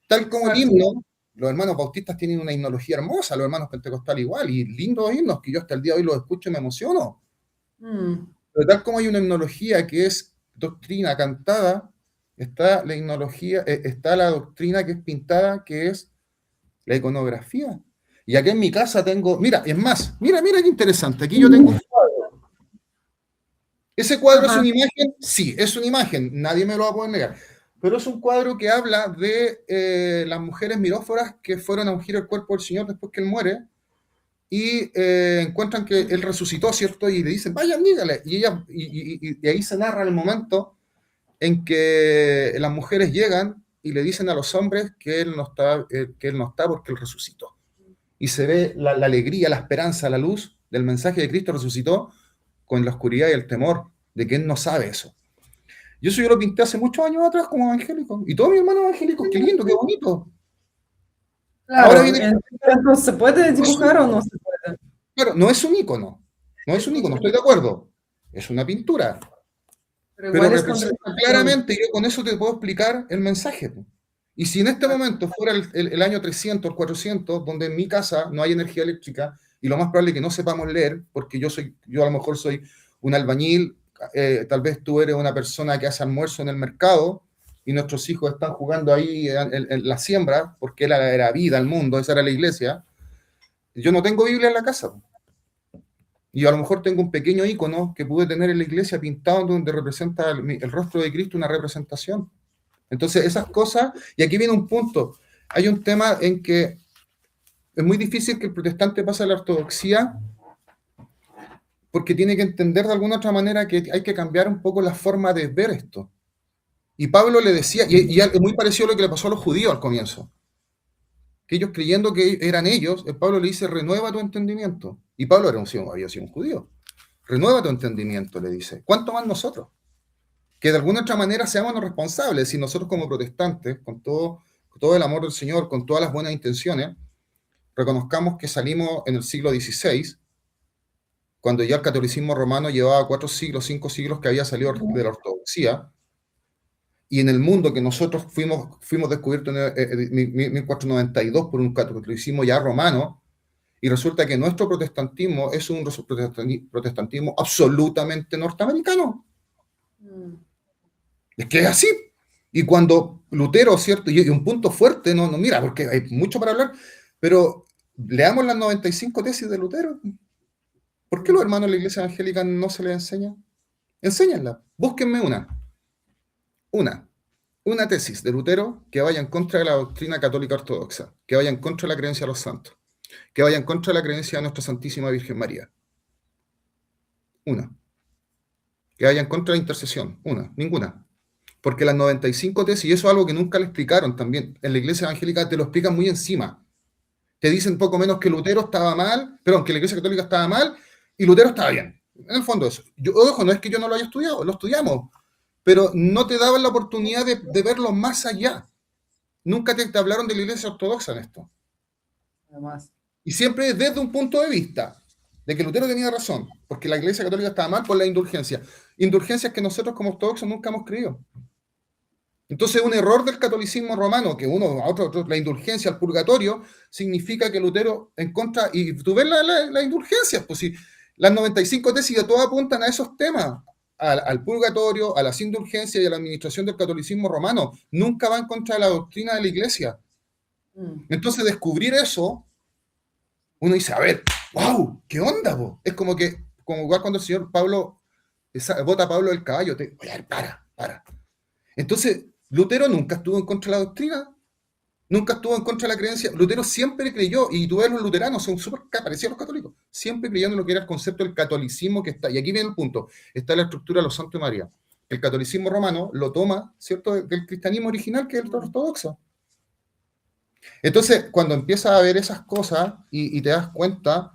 S2: tal como el himno. Los hermanos bautistas tienen una himnología hermosa, los hermanos pentecostales igual, y lindos himnos que yo hasta el día de hoy los escucho y me emociono. Pero tal como hay una himnología que es doctrina cantada, está la himnología, está la doctrina que es pintada, que es la iconografía. Y aquí en mi casa tengo, mira, es más, mira qué interesante, aquí yo tengo un cuadro. ¿Ese cuadro es una imagen? Sí, es una imagen, nadie me lo va a poder negar. Pero es un cuadro que habla de las mujeres miróforas que fueron a ungir el cuerpo del Señor después que Él muere, y encuentran que Él resucitó, ¿cierto? Y le dicen, vayan, dígale. Y ahí se narra el momento en que las mujeres llegan y le dicen a los hombres que Él no está porque Él resucitó. Y se ve la alegría, la esperanza, la luz del mensaje de Cristo resucitó con la oscuridad y el temor de que Él no sabe eso. Y eso yo lo pinté hace muchos años atrás como evangélico. Y todos mis hermanos evangélicos, qué lindo, qué bonito.
S1: Claro, ahora viene... entonces, ¿se puede dibujar o no se puede?
S2: Claro, no es un ícono. No es un ícono, estoy de acuerdo. Es una pintura. Pero representa claramente, y yo con eso te puedo explicar el mensaje. Y si en este momento fuera el año 300, 400, donde en mi casa no hay energía eléctrica, y lo más probable es que no sepamos leer, porque yo a lo mejor soy un albañil, tal vez tú eres una persona que hace almuerzo en el mercado, y nuestros hijos están jugando ahí en la siembra, porque era vida, el mundo, esa era la iglesia. Yo no tengo Biblia en la casa. Y a lo mejor tengo un pequeño icono que pude tener en la iglesia pintado donde representa el rostro de Cristo, una representación. Entonces, esas cosas, y aquí viene un punto. Hay un tema en que es muy difícil que el protestante pase a la ortodoxia porque tiene que entender de alguna otra manera que hay que cambiar un poco la forma de ver esto. Y Pablo le decía, y es muy parecido a lo que le pasó a los judíos al comienzo, que ellos creyendo que eran ellos, el Pablo le dice, renueva tu entendimiento. Y Pablo había sido un judío. renueva tu entendimiento, le dice. ¿Cuánto más nosotros? Que de alguna otra manera seamos los responsables, y nosotros como protestantes, con todo el amor del Señor, con todas las buenas intenciones, reconozcamos que salimos en el siglo XVI, cuando ya el catolicismo romano llevaba 4 siglos, 5 siglos que había salido de la ortodoxia, y en el mundo que nosotros fuimos descubiertos en 1492 por un catolicismo ya romano, y resulta que nuestro protestantismo es un protestantismo absolutamente norteamericano. Es que es así. Y cuando Lutero, ¿cierto? Y un punto fuerte, no, mira, porque hay mucho para hablar, pero leamos las 95 tesis de Lutero. ¿Por qué los hermanos de la Iglesia Evangélica no se les enseña? Enséñenla. Búsquenme una tesis de Lutero que vaya en contra de la doctrina católica ortodoxa, que vaya en contra de la creencia de los santos, que vaya en contra de la creencia de nuestra Santísima Virgen María. Una. Que vaya en contra de la intercesión. Ninguna. Porque las 95 tesis, y eso es algo que nunca le explicaron también, en la Iglesia Evangélica te lo explican muy encima. Te dicen poco menos que Lutero estaba mal, perdón, que la Iglesia Católica estaba mal y Lutero estaba bien. En el fondo eso. Ojo, no es que yo no lo haya estudiado, lo estudiamos, pero no te daban la oportunidad de verlo más allá. Nunca te hablaron de la Iglesia Ortodoxa en esto.
S1: Además.
S2: Y siempre desde un punto de vista de que Lutero tenía razón, porque la Iglesia Católica estaba mal por la indulgencia. Indulgencias que nosotros como ortodoxos nunca hemos creído. Entonces, un error del catolicismo romano, que uno a otro, la indulgencia al purgatorio, significa que Lutero en contra, y tú ves la indulgencia, pues si las 95 tesis de todas apuntan a esos temas, al purgatorio, a las indulgencias y a la administración del catolicismo romano, nunca va en contra de la doctrina de la Iglesia. Entonces, descubrir eso, uno dice, a ver, wow, ¿qué onda, vos? Es como igual cuando el señor Pablo bota a Pablo del caballo, oye, para. Entonces, Lutero nunca estuvo en contra de la doctrina, nunca estuvo en contra de la creencia. Lutero siempre creyó, y tú ves los luteranos, son súper parecidos a los católicos, siempre creyendo en lo que era el concepto del catolicismo que está, y aquí viene el punto, está la estructura de los santos de María. El catolicismo romano lo toma, ¿cierto?, del cristianismo original, que es el ortodoxo. Entonces, cuando empiezas a ver esas cosas y te das cuenta,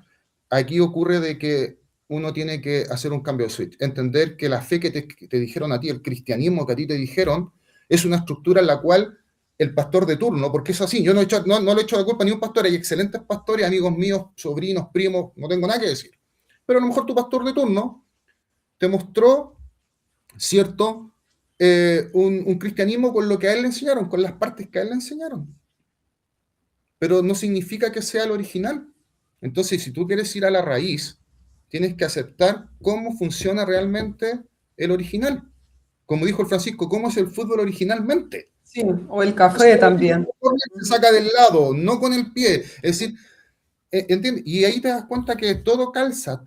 S2: aquí ocurre de que uno tiene que hacer un cambio de switch, entender que la fe que te dijeron a ti, el cristianismo que a ti te dijeron, es una estructura en la cual el pastor de turno, porque es así, yo no le echo de culpa ni a un pastor, hay excelentes pastores, amigos míos, sobrinos, primos, no tengo nada que decir, pero a lo mejor tu pastor de turno te mostró, ¿cierto?, un cristianismo con lo que a él le enseñaron, con las partes que a él le enseñaron, pero no significa que sea el original. Entonces, si tú quieres ir a la raíz, tienes que aceptar cómo funciona realmente el original. Como dijo el Francisco, ¿cómo es el fútbol originalmente?
S1: Sí, o el café también.
S2: Se saca del lado, no con el pie. Es decir, ¿entiendes? Y ahí te das cuenta que todo calza.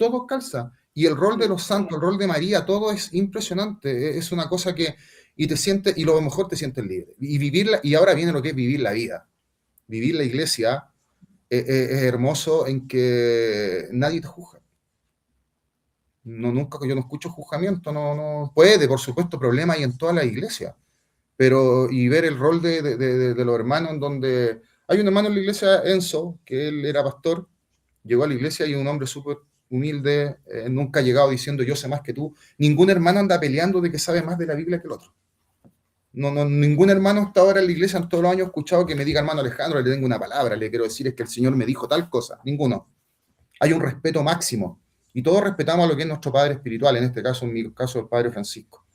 S2: Y el rol de los santos, el rol de María, todo es impresionante. Es una cosa que, y te sientes, y lo mejor te sientes libre. Y vivirla, y ahora viene lo que es vivir la vida. Vivir la iglesia es hermoso en que nadie te juzga. Nunca, yo no escucho juzgamiento, no puede, por supuesto, problemas hay en toda la iglesia, pero y ver el rol de los hermanos, en donde hay un hermano en la iglesia, Enzo, que él era pastor, llegó a la iglesia y un hombre súper humilde, nunca ha llegado diciendo yo sé más que tú, ningún hermano anda peleando de que sabe más de la Biblia que el otro. Ningún hermano hasta ahora en la iglesia, en todos los años, he escuchado que me diga, hermano Alejandro, le tengo una palabra, le quiero decir es que el Señor me dijo tal cosa, ninguno. Hay un respeto máximo. Y todos respetamos a lo que es nuestro padre espiritual, en este caso, en mi caso, el padre Francisco,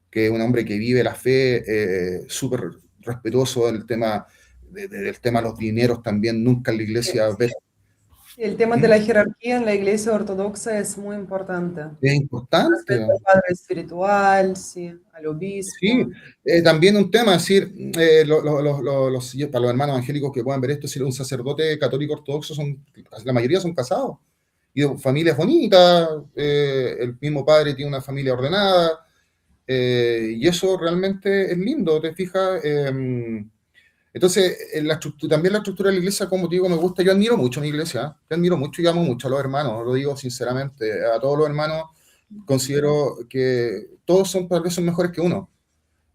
S2: que es un hombre que vive la fe, súper respetuoso del tema de los dineros también, nunca en la iglesia ve.
S1: El tema de la jerarquía en la iglesia ortodoxa es muy importante.
S2: Es importante.
S1: Respeto al padre espiritual, sí, al obispo.
S2: Sí, también un tema, es decir, para los hermanos evangélicos que puedan ver esto, si un sacerdote católico ortodoxo, la mayoría son casados. Y de familias bonitas, el mismo padre tiene una familia ordenada, y eso realmente es lindo, ¿te fijas? Entonces, también la estructura de la iglesia, como te digo, me gusta. Yo admiro mucho a mi iglesia, yo admiro mucho y amo mucho a los hermanos, lo digo sinceramente. A todos los hermanos considero que todos tal vez son mejores que uno.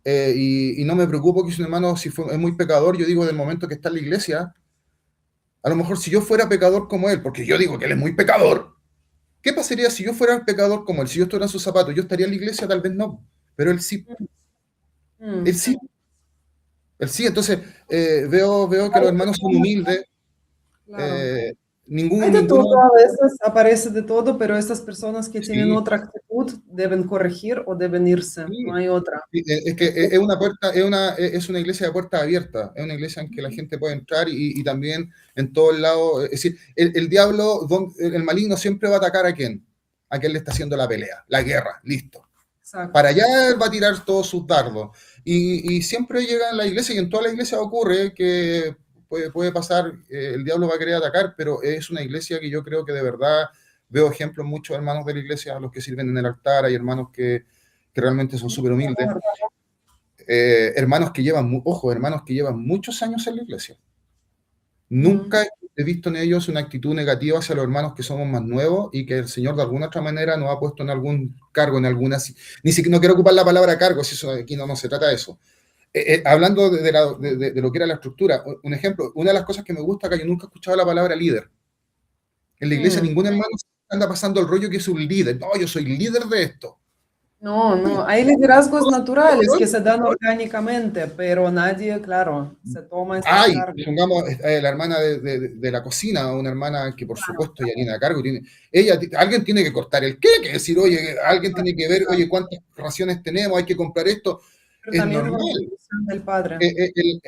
S2: Y no me preocupo que si un hermano es muy pecador, yo digo, del momento que está en la iglesia, a lo mejor si yo fuera pecador como él, porque yo digo que él es muy pecador, ¿Qué pasaría si yo fuera un pecador como él? Si yo estuviera en sus zapatos, ¿yo estaría en la iglesia? Tal vez no, pero él sí, él
S1: Mm.
S2: sí, él sí. Entonces, veo que los hermanos son humildes,
S1: Claro.
S2: eh,
S1: Hay de
S2: ninguno.
S1: todo, a veces aparece de todo, pero estas personas que tienen
S2: Sí,
S1: otra actitud deben corregir o deben irse, no
S2: sí.
S1: hay otra.
S2: Sí, es que es una puerta, es una iglesia de puerta abierta, es una iglesia en que la gente puede entrar y también en todos lados. Es decir, el diablo, el maligno siempre va a atacar a quién? A quien le está haciendo la pelea, la guerra, listo.
S1: Exacto.
S2: Para allá él va a tirar todos sus dardos. Y siempre llega en la iglesia, y en toda la iglesia ocurre que puede pasar, el diablo va a querer atacar, pero es una iglesia que yo creo que de verdad veo ejemplos, muchos hermanos de la iglesia, los que sirven en el altar, hay hermanos que realmente son súper humildes, hermanos que llevan, ojo, hermanos que llevan muchos años en la iglesia.
S1: Mm.
S2: Nunca he visto en ellos una actitud negativa hacia los hermanos que somos más nuevos y que el Señor de alguna otra manera nos ha puesto en algún cargo, en alguna... Ni siquiera, no quiero ocupar la palabra cargo, si eso, aquí no se trata de eso. Hablando de lo que era la estructura, un ejemplo, una de las cosas que me gusta acá, yo nunca he escuchado la palabra líder. En la iglesia
S1: Mm.
S2: ningún hermano anda pasando el rollo que es un líder. No, yo soy líder de esto.
S1: No,
S2: Oye,
S1: no, hay liderazgos
S2: todos
S1: naturales que
S2: son
S1: se dan orgánicamente, pero nadie, claro, se toma estos
S2: ay,
S1: cargos.
S2: pongamos la hermana de la cocina, una hermana que por supuesto ya tiene a cargo, ella, alguien tiene que cortar el queque, es decir, oye, alguien tiene que ver, oye, cuántas raciones tenemos, hay que comprar esto,
S1: Pero
S2: es
S1: también es una
S2: normal.
S1: bendición del Padre.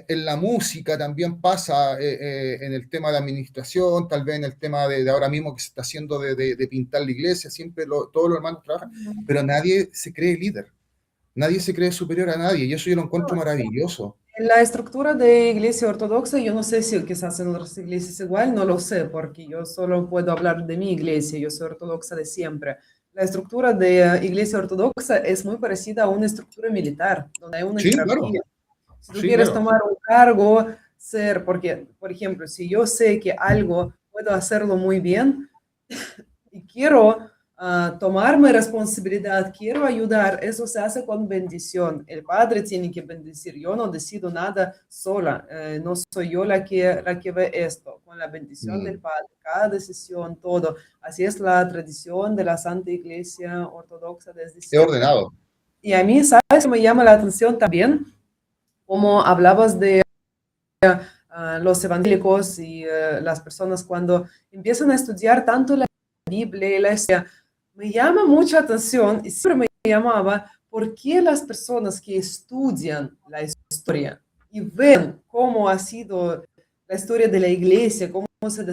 S2: En la música también pasa, en el tema de administración, tal vez en el tema de ahora mismo que se está haciendo de pintar la iglesia, siempre todos los hermanos trabajan, pero nadie se cree líder, nadie se cree superior a nadie, y eso yo lo encuentro maravilloso.
S1: En la estructura de iglesia ortodoxa, yo no sé si quizás en otras iglesias igual, no lo sé, porque yo solo puedo hablar de mi iglesia, yo soy ortodoxa de siempre. La estructura de iglesia ortodoxa es muy parecida a una estructura militar, donde hay una
S2: Sí, claro,
S1: jerarquía. Si tú
S2: sí,
S1: quieres
S2: claro.
S1: tomar un cargo, ser, porque, por ejemplo, si yo sé que algo puedo hacerlo muy bien y quiero tomarme responsabilidad, quiero ayudar, eso se hace con bendición. El Padre tiene que bendecir. Yo no decido nada sola, no soy yo la que ve esto, con la bendición del
S2: Mm.
S1: Padre, cada decisión, todo. Así es la tradición de la Santa Iglesia Ortodoxa desde
S2: Es
S1: siempre.
S2: ordenado.
S1: Y a mí, ¿sabes? Me llama la atención también, como hablabas de los evangélicos y las personas cuando empiezan a estudiar tanto la Biblia y la historia, me llama mucha atención y siempre me llamaba por qué las personas que estudian la historia y ven cómo ha sido la historia de la iglesia, cómo se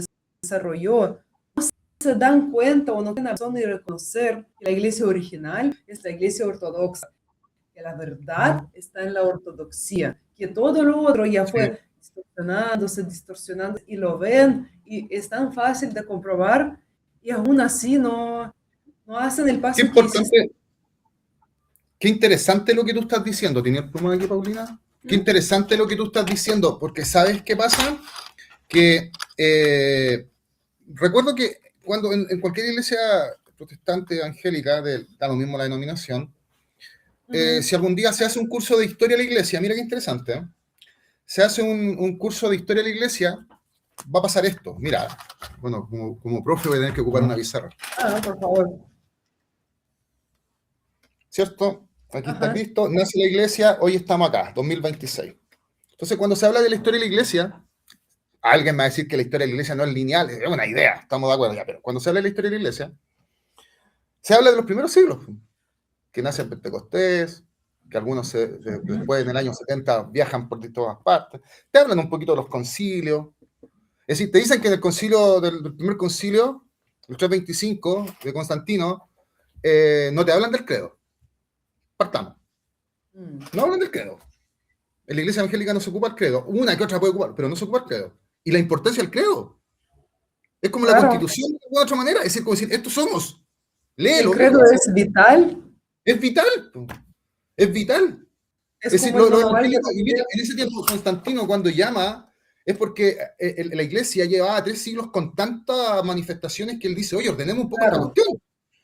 S1: desarrolló, no se dan cuenta o no tienen la razón de reconocer que la iglesia original es la iglesia ortodoxa, que la verdad está en la ortodoxia, que todo lo otro ya
S2: Sí.
S1: fue distorsionando y lo ven y es tan fácil de comprobar y aún así no hacen el
S2: Qué
S1: paso que hiciste.
S2: importante, qué interesante lo que tú estás diciendo. ¿Tienes el plumón aquí, Paulina? Qué interesante lo que tú estás diciendo, porque ¿sabes qué pasa? Que recuerdo que cuando en cualquier iglesia protestante evangélica, da lo mismo la denominación, si algún día se hace un curso de historia de la iglesia, mira qué interesante, ¿eh? Se hace un curso de historia de la iglesia, va a pasar esto. Mira, bueno, como profe voy a tener que ocupar una pizarra.
S1: Por favor.
S2: ¿Cierto? Aquí está
S1: Ajá.
S2: Cristo, nace la iglesia, hoy estamos acá, 2026. Entonces, cuando se habla de la historia de la iglesia, alguien me va a decir que la historia de la iglesia no es lineal, es una idea, estamos de acuerdo ya, pero cuando se habla de la historia de la iglesia, se habla de los primeros siglos, que nace en Pentecostés, que algunos después en el año 70 viajan por todas partes, te hablan un poquito de los concilios, es decir, te dicen que en el concilio, del primer concilio, el 325 de Constantino, no te hablan del credo, partamos, no hablan del credo. En la iglesia evangélica no se ocupa el credo. Una que otra puede ocupar, pero no se ocupa el credo. Y la importancia del credo. Es como la
S1: Claro,
S2: constitución de alguna otra manera. Es decir, como decir, estos somos.
S1: el
S2: Léelo,
S1: credo
S2: léelo.
S1: es vital,
S2: Es vital. Es vital. Es
S1: es
S2: decir,
S1: como el
S2: los
S1: manual de
S2: evangélicos, y mira, en ese tiempo Constantino cuando llama, es porque la iglesia llevaba 3 siglos con tantas manifestaciones que él dice, oye, ordenemos un poco esta
S1: claro,
S2: cuestión.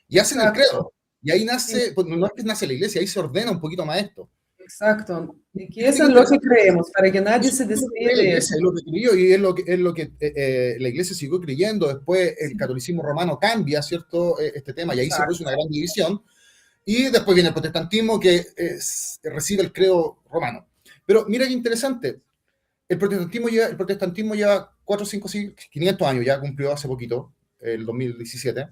S2: Y hacen el
S1: exacto.
S2: credo. Y ahí
S1: Sí,
S2: nace, pues no es que nace la iglesia, ahí se ordena un poquito más esto.
S1: Exacto. Y que eso es lo que creemos, para que nadie se
S2: La
S1: desvíe de eso.
S2: iglesia es lo que creyó y es lo que la iglesia siguió creyendo. Después el catolicismo romano cambia, ¿cierto? Este tema y ahí se produce una gran división. Y después viene el protestantismo que recibe el credo romano. Pero mira qué interesante. El protestantismo lleva 4, 5, 500 años, ya cumplió hace poquito, el 2017.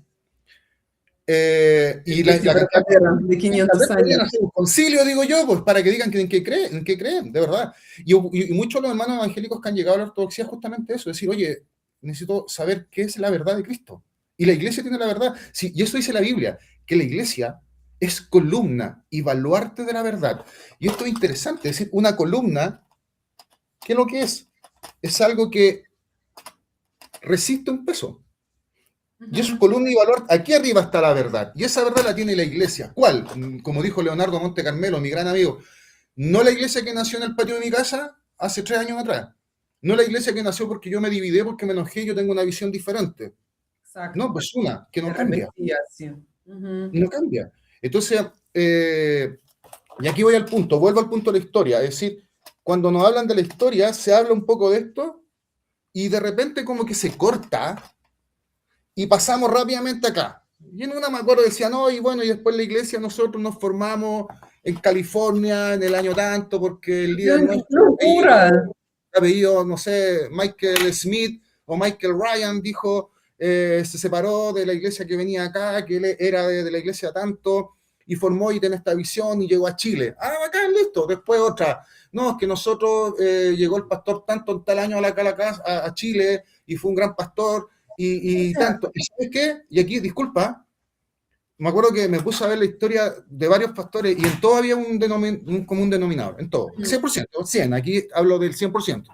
S2: Y la
S1: verdadera de 500 años.
S2: hacer un concilio, digo yo, pues para que digan en qué creen, de verdad. Y muchos de los hermanos evangélicos que han llegado a la ortodoxia es justamente eso, decir, oye, necesito saber qué es la verdad de Cristo. Y la iglesia tiene la verdad. Sí, y eso dice la Biblia, que la iglesia es columna y baluarte de la verdad. Y esto es interesante, es decir, una columna, ¿qué es lo que es? Es algo que resiste un peso. Y es columna y valor, aquí arriba está la verdad, y esa verdad la tiene la iglesia. ¿Cuál? Como dijo Leonardo Monte Carmelo, mi gran amigo, no la iglesia que nació en el patio de mi casa hace 3 años atrás, no la iglesia que nació porque yo me dividí, porque me enojé y yo tengo una visión diferente.
S1: Exacto.
S2: No, pues una, que no cambia. No cambia. Entonces, y aquí voy al punto, vuelvo al punto de la historia, es decir, cuando nos hablan de la historia, se habla un poco de esto, y de repente como que se corta, y pasamos rápidamente acá. Y en una me acuerdo decía, no, y bueno, y después la iglesia nosotros nos formamos en California en el año tanto, porque el líder nuestro apellido, no sé, Michael Smith o Michael Ryan dijo, se separó de la iglesia que venía acá, que él era de la iglesia tanto, y formó y tiene esta visión y llegó a Chile. Ah, bacán, listo. Después otra. No, es que nosotros llegó el pastor tanto en tal año a Chile y fue un gran pastor. Y tanto, ¿y sabes qué? Y aquí, disculpa, me acuerdo que me puse a ver la historia de varios pastores y en todo había un común denominador, en todo, 100%, 100, aquí hablo del 100%,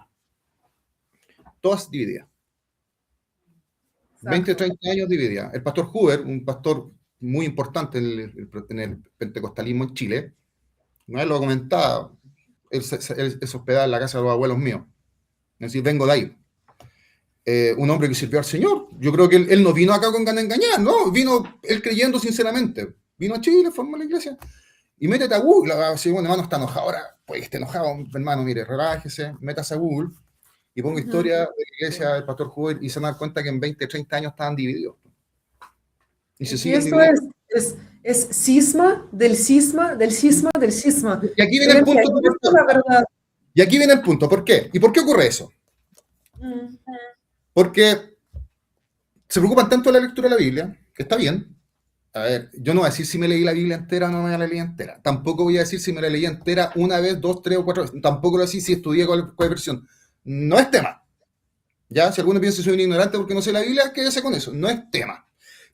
S2: todas divididas, 20 o 30 años divididas. El pastor Huber, un pastor muy importante en el pentecostalismo en Chile, una vez lo comentaba, él se hospedaba en la casa de los abuelos míos, es decir, vengo de ahí. Un hombre que sirvió al Señor. Yo creo que él no vino acá con ganas de engañar, no, vino él creyendo sinceramente. Vino a Chile, formó la iglesia. Y métete a Google, si un hermano está enojado, ahora, pues esté enojado, hermano, mire, relájese, métase a Google y ponga historia de la iglesia del pastor Huber y se van a dar cuenta que en 20, 30 años estaban divididos. Y se siguen
S1: esto
S2: dividiendo.
S1: es cisma del cisma del cisma del cisma.
S2: Y aquí viene el punto.
S1: La verdad.
S2: Y aquí viene el punto. ¿Por qué? ¿Y por qué ocurre eso? Porque se preocupan tanto de la lectura de la Biblia, que está bien. A ver, yo no voy a decir si me leí la Biblia entera o no me la leí entera. Tampoco voy a decir si me la leí entera una vez, 2, 3 o 4 veces. Tampoco lo voy a decir si estudié cuál versión. No es tema. Ya, si alguno piensa que soy un ignorante porque no sé la Biblia, quédese con eso. No es tema.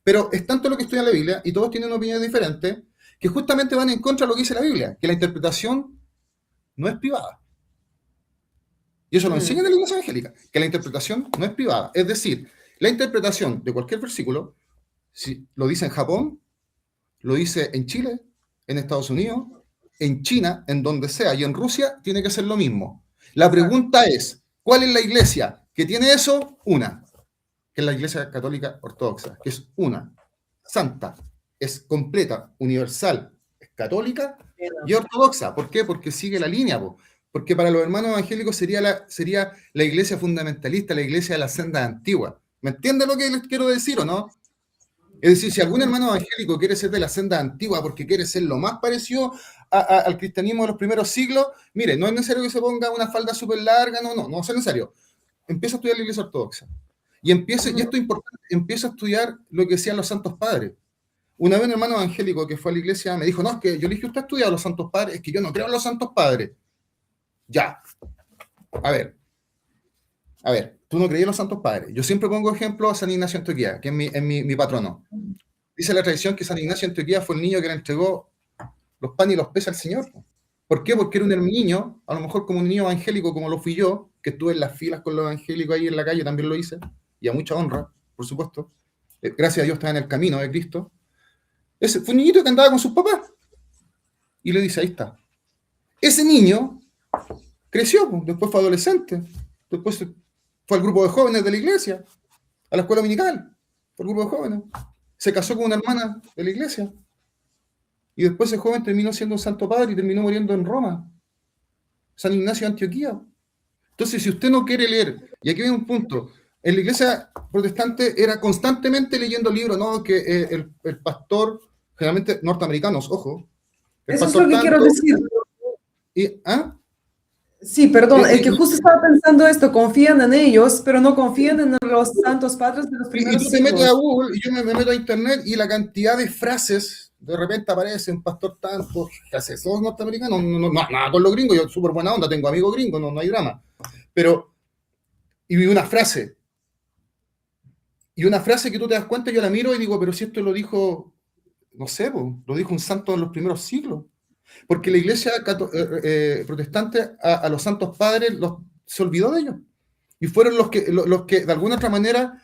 S2: Pero es tanto lo que estudia la Biblia, y todos tienen una opinión diferente, que justamente van en contra de lo que dice la Biblia, que la interpretación no es privada. Y eso lo enseña en la Iglesia Evangélica, que la interpretación no es privada. Es decir, la interpretación de cualquier versículo, si lo dice en Japón, lo dice en Chile, en Estados Unidos, en China, en donde sea, y en Rusia, tiene que ser lo mismo. La pregunta es, ¿cuál es la iglesia que tiene eso? Una, que es la Iglesia Católica Ortodoxa, que es una, santa, es completa, universal, es católica y ortodoxa. ¿Por qué? Porque sigue la línea, porque para los hermanos evangélicos sería la iglesia fundamentalista, la iglesia de la senda antigua. ¿Me entienden lo que les quiero decir o no? Es decir, si algún hermano evangélico quiere ser de la senda antigua porque quiere ser lo más parecido al cristianismo de los primeros siglos, mire, no es necesario que se ponga una falda súper larga, no es necesario. Empieza a estudiar la iglesia ortodoxa. Y esto es importante, empieza a estudiar lo que decían los santos padres. Una vez un hermano evangélico que fue a la iglesia me dijo, no, es que yo le dije, ¿usted ha estudiado los santos padres? Es que yo no creo en los santos padres. Ya. A ver, tú no creías en los santos padres. Yo siempre pongo ejemplo a San Ignacio de Antioquía, que es mi patrono. Dice la tradición que San Ignacio de Antioquía fue el niño que le entregó los panes y los peces al Señor. ¿Por qué? Porque era un niño, a lo mejor como un niño evangélico, como lo fui yo, que estuve en las filas con los evangélicos ahí en la calle, también lo hice, y a mucha honra, por supuesto. Gracias a Dios estaba en el camino de Cristo. Ese fue un niñito que andaba con sus papás. Y le dice, ahí está. Ese niño creció, después fue adolescente, después fue al grupo de jóvenes de la iglesia, a la escuela dominical, fue al grupo de jóvenes. Se casó con una hermana de la iglesia. y después ese joven terminó siendo un santo padre y terminó muriendo en Roma, San Ignacio de Antioquía. Entonces, si usted no quiere leer, y aquí viene un punto, en la iglesia protestante era constantemente leyendo libros, ¿no? Que el pastor, generalmente norteamericanos, ojo, el
S1: Eso es
S2: pastor
S1: lo que quiero
S2: tanto,
S1: decir.
S2: ¿ah?
S1: Sí, perdón, es que
S2: Y,
S1: justo estaba pensando esto, confían en ellos, pero no confían en los santos padres de los
S2: y
S1: primeros
S2: tú te metes a
S1: siglos.
S2: Google y yo me meto a internet y la cantidad de frases, de repente aparece un pastor tanto, que hace, sos norteamericanos, nada con los gringos, yo súper buena onda, tengo amigos gringos, no hay drama. Pero, y una frase que tú te das cuenta, yo la miro y digo, pero si esto lo dijo, no sé, lo dijo un santo en los primeros siglos. Porque la iglesia protestante a los santos padres se olvidó de ellos. Y fueron los que de alguna otra manera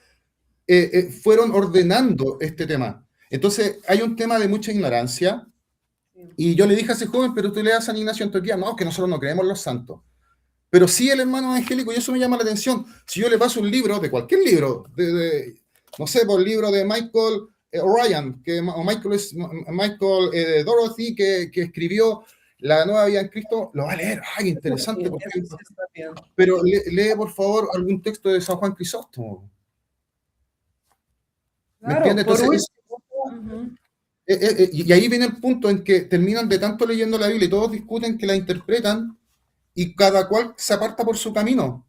S2: fueron ordenando este tema. Entonces, hay un tema de mucha ignorancia. Y yo le dije a ese joven, pero tú le das a San Ignacio de Antioquía, no, que nosotros no creemos en los santos. Pero sí el hermano evangélico, y eso me llama la atención. Si yo le paso un libro, de cualquier libro, no sé, por el libro de Michael O'Ryan, o Michael Dorothy, que escribió La Nueva Vida en Cristo, lo va a leer. ¡Ay, interesante!
S1: Eso sí está bien.
S2: Pero lee, por favor, algún texto de San Juan Crisóstomo. ¿Me
S1: Claro,
S2: entiendes?
S1: por
S2: Entonces,
S1: último.
S2: y ahí viene el punto en que terminan de tanto leyendo la Biblia y todos discuten que la interpretan y cada cual se aparta por su camino.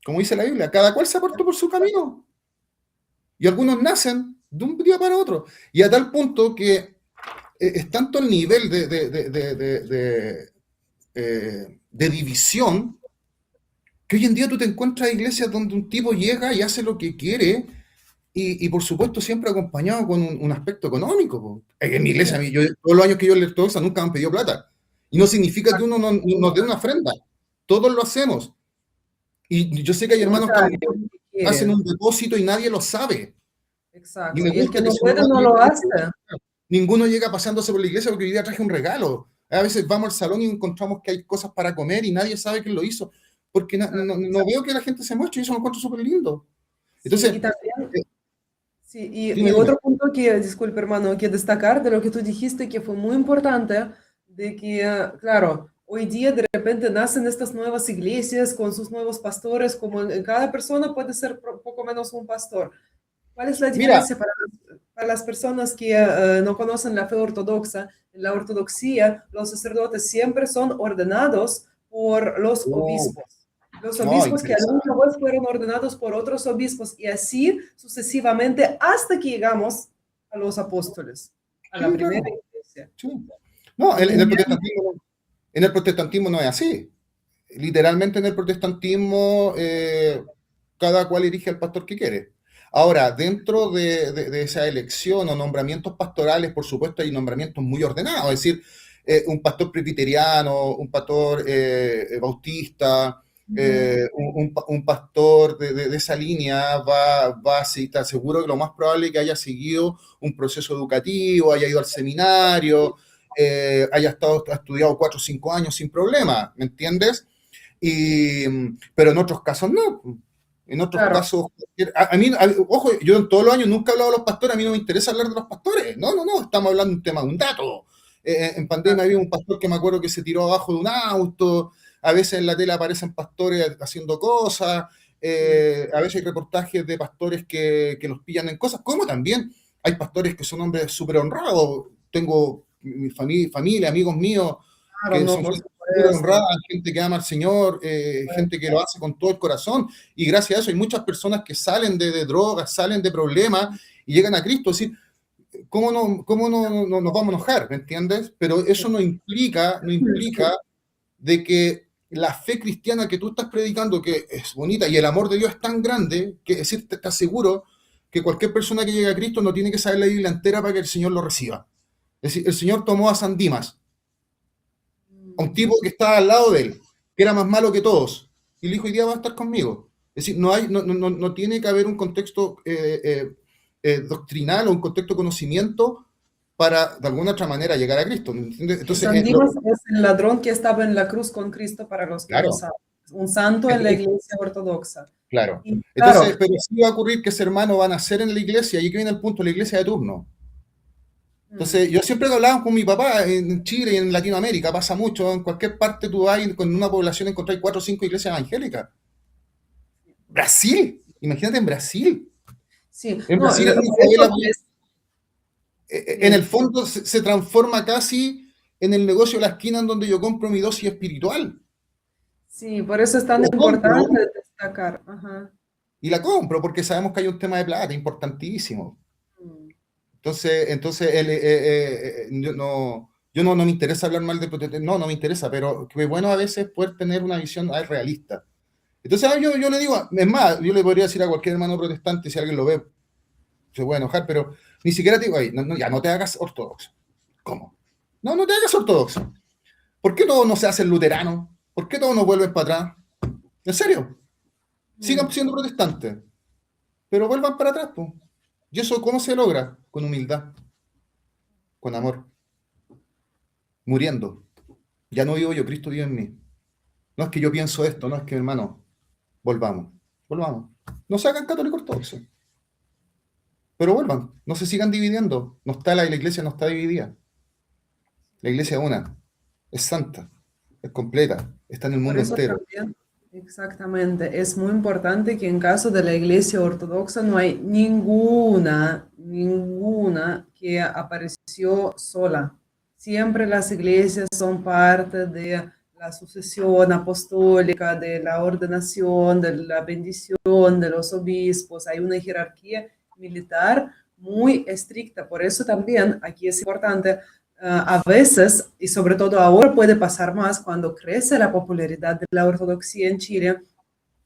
S2: Como dice la Biblia, cada cual se apartó por su camino. Y algunos nacen de un día para otro. Y a tal punto que es tanto el nivel de división que hoy en día tú te encuentras iglesias donde un tipo llega y hace lo que quiere y por supuesto siempre acompañado con un aspecto económico. Po. En mi iglesia, todos los años que yo le ortodoxa nunca me han pedido plata. Y no significa que uno no nos dé una ofrenda. Todos lo hacemos. Y yo sé que hay hermanos que a lo mejor hacen un depósito y nadie lo sabe.
S1: Exacto.
S2: Y me
S1: Y el
S2: gusta
S1: que
S2: que
S1: no
S2: si
S1: puede no lo hace.
S2: ninguno llega pasándose por la iglesia porque hoy día traje un regalo. A veces vamos al salón y encontramos que hay cosas para comer y nadie sabe quién lo hizo. Porque no veo que la gente se muestre y eso lo encuentro súper lindo. Entonces,
S1: Sí, y también, sí, y
S2: dime.
S1: otro punto que, disculpe hermano, que destacar de lo que tú dijiste que fue muy importante, de que, claro, hoy día de repente nacen estas nuevas iglesias con sus nuevos pastores, como en cada persona puede ser poco menos un pastor. ¿Cuál es la
S2: Mira,
S1: diferencia para las personas que no conocen la fe ortodoxa? En la ortodoxia, los sacerdotes siempre son ordenados por los obispos. Los
S2: no,
S1: obispos que
S2: interesante.
S1: alguna vez fueron ordenados por otros obispos y así sucesivamente hasta que llegamos a los apóstoles, a la
S2: Sí,
S1: primera
S2: claro.
S1: iglesia.
S2: Sí. No, en el protestantismo no es así. Literalmente en el protestantismo cada cual elige al pastor que quiere. Ahora, dentro de esa elección o nombramientos pastorales, por supuesto, hay nombramientos muy ordenados, es decir, un pastor presbiteriano, un pastor bautista, un pastor de esa línea va a estar seguro que lo más probable es que haya seguido un proceso educativo, haya ido al seminario, haya estudiado 4 o 5 años sin problema, ¿me entiendes? Pero en otros casos no. En otros
S1: Claro.
S2: casos, ojo, yo en todos los años nunca he hablado de los pastores, a mí no me interesa hablar de los pastores. No, estamos hablando de un tema, de un dato. En pandemia había un pastor que me acuerdo que se tiró abajo de un auto, a veces en la tele aparecen pastores haciendo cosas, a veces hay reportajes de pastores que los pillan en cosas, como también hay pastores que son hombres súper honrados. Tengo mi familia, amigos míos,
S1: Claro,
S2: que
S1: no,
S2: son
S1: por
S2: gente súper
S1: supuesto.
S2: honrada, gente que ama al Señor, gente que lo hace con todo el corazón, y gracias a eso hay muchas personas que salen de drogas, salen de problemas y llegan a Cristo. Es decir, ¿cómo no nos vamos a enojar? ¿Me entiendes? Pero eso no implica de que la fe cristiana que tú estás predicando, que es bonita, y el amor de Dios es tan grande, que es decir, te estás seguro que cualquier persona que llegue a Cristo no tiene que saber la Biblia entera para que el Señor lo reciba. Es decir, el Señor tomó a San Dimas, a un tipo que estaba al lado de él, que era más malo que todos, y le dijo, hoy día va a estar conmigo. Es decir, no tiene que haber un contexto doctrinal o un contexto de conocimiento para, de alguna otra manera, llegar a Cristo. ¿Entiendes?
S1: Y
S2: Entonces,
S1: San Dimas es el ladrón que estaba en la cruz con Cristo para los que no
S2: claro,
S1: saben. Un santo en la iglesia ortodoxa.
S2: claro.
S1: Y claro,
S2: Entonces, pero sí va a ocurrir que ese hermano va a nacer en la iglesia, y aquí viene el punto, la iglesia de turno. Entonces, yo siempre lo hablaba con mi papá en Chile y en Latinoamérica, pasa mucho, en cualquier parte tú vas y con una población encontráis 4 o 5 iglesias evangélicas. Brasil, imagínate en Brasil.
S1: Sí,
S2: En
S1: no,
S2: Brasil, en una
S1: por eso
S2: favela, en
S1: sí,
S2: el fondo se transforma casi en el negocio de la esquina en donde yo compro mi dosis espiritual.
S1: sí, por eso es tan
S2: La compro
S1: importante destacar. Ajá.
S2: y la compro porque sabemos que hay un tema de plata importantísimo.
S1: Mm.
S2: Entonces yo no me interesa hablar mal de protestantes, no me interesa, pero que es bueno a veces poder tener una visión realista. Entonces yo le digo, es más, yo le podría decir a cualquier hermano protestante, si alguien lo ve, se puede enojar, pero ni siquiera te digo, "Ey, ya no te hagas ortodoxo". ¿Cómo? No te hagas ortodoxo. ¿Por qué todos no se hacen luteranos? ¿Por qué todos no vuelven para atrás? ¿En serio? Sigan
S1: Mm.
S2: siendo protestantes, pero vuelvan para atrás, pues. ¿Y eso cómo se logra? Con humildad, con amor, muriendo. Ya no vivo yo, Cristo vive en mí. No es que yo pienso esto, no es que, hermano, volvamos. No se hagan católicos ortodoxos, pero vuelvan, no se sigan dividiendo. La iglesia no está dividida. La iglesia es una, es santa, es completa, está en el
S1: Por
S2: mundo
S1: eso
S2: entero.
S1: también, exactamente, es muy importante que en caso de la Iglesia Ortodoxa no hay ninguna que apareció sola. Siempre las iglesias son parte de la sucesión apostólica, de la ordenación, de la bendición de los obispos. Hay una jerarquía militar muy estricta. Por eso también aquí es importante a veces, y sobre todo ahora puede pasar más cuando crece la popularidad de la ortodoxia en Chile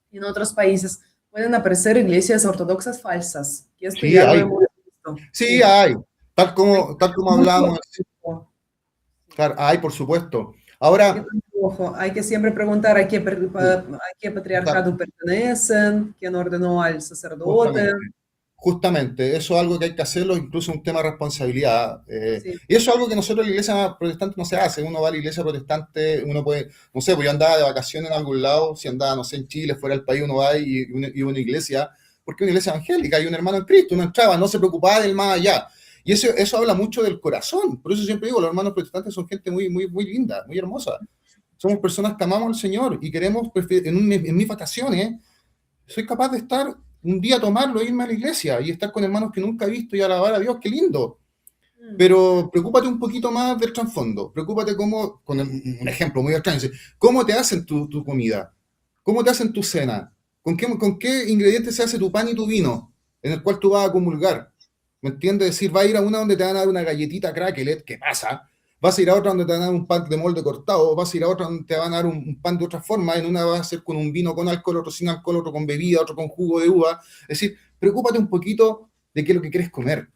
S1: y en otros países, pueden aparecer iglesias ortodoxas falsas, que esto
S2: Sí,
S1: ya lo
S2: hay.
S1: hemos visto.
S2: Sí,
S1: Sí,
S2: hay.
S1: hay
S2: Tal como
S1: mucho
S2: hablábamos,
S1: ojo.
S2: claro, hay, por supuesto.
S1: Hay que
S2: Ahora,
S1: tener ojo. Hay que siempre preguntar
S2: sí,
S1: a qué
S2: está-
S1: patriarcado pertenecen, quién ordenó al sacerdote.
S2: justamente. Justamente, eso es algo que hay que hacerlo, incluso un tema de responsabilidad.
S1: Sí.
S2: Y eso es algo que nosotros en la iglesia protestante no se hace. Uno va a la iglesia protestante, uno puede, no sé, pues yo andaba de vacaciones en algún lado, si andaba, no sé, en Chile, fuera del país, uno va y una iglesia, porque es una iglesia evangélica, hay un hermano en Cristo, uno entraba, no se preocupaba del más allá. Y eso habla mucho del corazón. Por eso siempre digo, los hermanos protestantes son gente muy linda, muy hermosa. Somos personas que amamos al Señor y queremos, en mis vacaciones, soy capaz de estar un día, tomarlo, irme a la iglesia y estar con hermanos que nunca he visto y alabar a Dios, qué lindo.
S1: Mm.
S2: Pero preocúpate un poquito más del trasfondo. Preocúpate cómo, con un ejemplo muy extraño, cómo te hacen tu comida, cómo te hacen tu cena, con qué ingredientes se hace tu pan y tu vino, en el cual tú vas a comulgar. ¿Me entiendes? Es decir, va a ir a una donde te van a dar una galletita cracklet, ¿qué pasa? Vas a ir a otra donde te van a dar un pan de molde cortado, vas a ir a otra donde te van a dar un pan de otra forma, en una va a ser con un vino con alcohol, otro sin alcohol, otro con bebida, otro con jugo de uva. Es decir, preocúpate un poquito de qué es lo que quieres comer.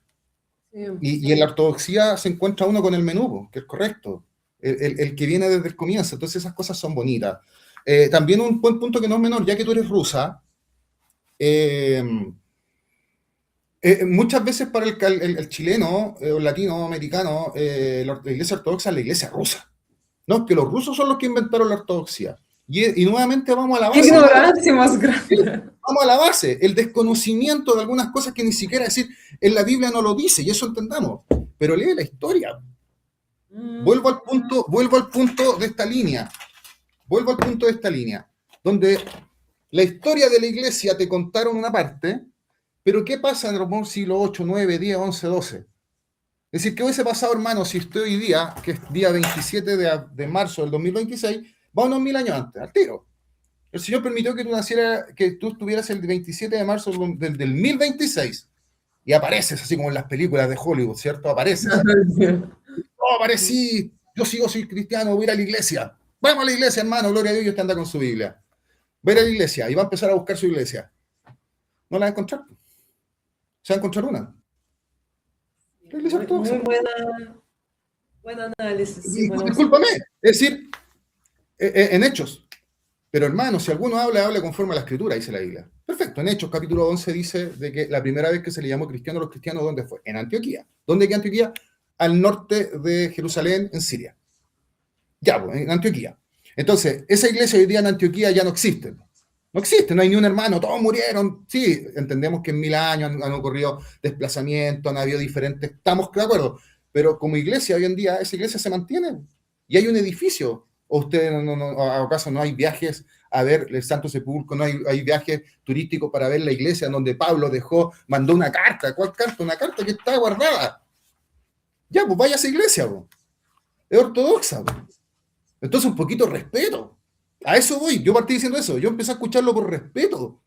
S1: Sí,
S2: Y en la ortodoxia se encuentra uno con el menú, po, que es correcto, el que viene desde el comienzo. Entonces esas cosas son bonitas. También un buen punto que no es menor, ya que tú eres rusa, eh, muchas veces para el chileno o el latinoamericano, la iglesia ortodoxa es la iglesia rusa. No, que los rusos son los que inventaron la ortodoxia. Y nuevamente vamos a la base, hermano.
S1: ignorancia más
S2: Sí,
S1: grande.
S2: vamos a la base, el desconocimiento de algunas cosas que ni siquiera decir, en la Biblia no lo dice, y eso entendamos. Pero lee la historia.
S1: Mm.
S2: Vuelvo al punto de esta línea. Vuelvo al punto de esta línea, donde la historia de la iglesia te contaron una parte, pero ¿qué pasa en el siglo 8, 9, 10, 11, 12? Es decir, ¿qué hubiese pasado, hermano, si usted hoy día, que es día 27 de marzo del 2026, va unos 1000 años antes, al tiro? El Señor permitió que tú nacieras, que tú estuvieras el 27 de marzo del 1026 y apareces así como en las películas de Hollywood, ¿cierto? Apareces. Oh, aparecí, soy cristiano, voy a ir a la iglesia. Vamos a la iglesia, hermano, gloria a Dios, y usted anda con su Biblia. Va a ir a la iglesia y va a empezar a buscar su iglesia. No la va a encontrar. Se va a encontrar una. La iglesia
S1: Muy,
S2: ortodoxa.
S1: muy buen análisis, sí, bueno,
S2: Discúlpame, es decir, en Hechos. Pero hermano, si alguno habla conforme a la escritura, dice la Biblia. Perfecto, en Hechos capítulo 11 dice de que la primera vez que se le llamó cristiano a los cristianos, ¿dónde fue? En Antioquía. ¿Dónde queda Antioquía? Al norte de Jerusalén, en Siria. Ya, pues, en Antioquía. Entonces, esa iglesia hoy día en Antioquía ya no existe. No existe, no hay ni un hermano, todos murieron. Sí, entendemos que en 1000 años han ocurrido desplazamientos, han habido diferentes, estamos de acuerdo. pero como iglesia hoy en día, esa iglesia se mantiene y hay un edificio. ¿O ustedes acaso no hay viajes a ver el Santo Sepulcro, no hay viajes turísticos para ver la iglesia donde Pablo mandó una carta? ¿Cuál carta? Una carta que está guardada. Ya, pues vaya a esa iglesia, pues. Es ortodoxa, pues. Entonces un poquito de respeto. A eso voy, yo partí diciendo eso, yo empecé a escucharlo por respeto.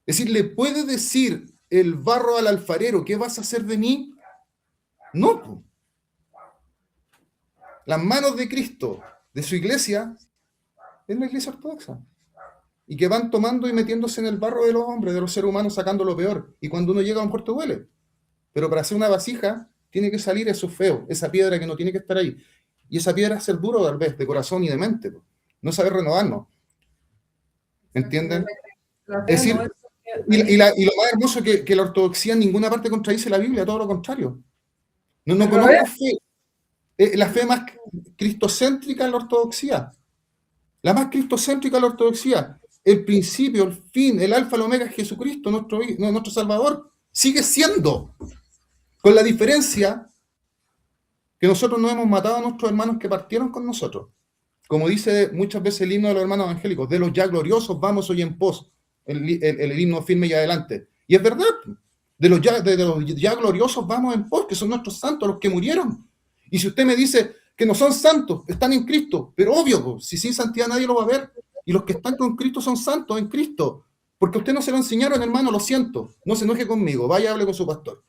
S2: Es decir, ¿le puede decir el barro al alfarero qué vas a hacer de mí? No, pues. Las manos de Cristo, de su iglesia, es la iglesia ortodoxa. Y que van tomando y metiéndose en el barro de los hombres, de los seres humanos, sacando lo peor. Y cuando uno llega a un puerto duele. Pero para hacer una vasija, tiene que salir eso feo, esa piedra que no tiene que estar ahí. Y esa piedra es ser duro, tal vez, de corazón y de mente. No saber renovarnos. ¿Entienden? Es decir, y lo más hermoso es que la ortodoxia en ninguna parte contradice la Biblia, todo lo contrario. No conozco fe. La fe más cristocéntrica es la ortodoxia. La más cristocéntrica es la ortodoxia. El principio, el fin, el alfa, el omega es Jesucristo, nuestro Salvador. Sigue siendo. Con la diferencia que nosotros no hemos matado a nuestros hermanos que partieron con nosotros. Como dice muchas veces el himno de los hermanos evangélicos, de los ya gloriosos vamos hoy en pos. El himno firme y adelante. Y es verdad. De los ya gloriosos vamos en pos, que son nuestros santos, los que murieron. Y si usted me dice que no son santos, están en Cristo, pero obvio, si sin santidad nadie lo va a ver, y los que están con Cristo son santos en Cristo, porque a usted no se lo enseñaron, hermano, lo siento, no se enoje conmigo, vaya, hable con su pastor.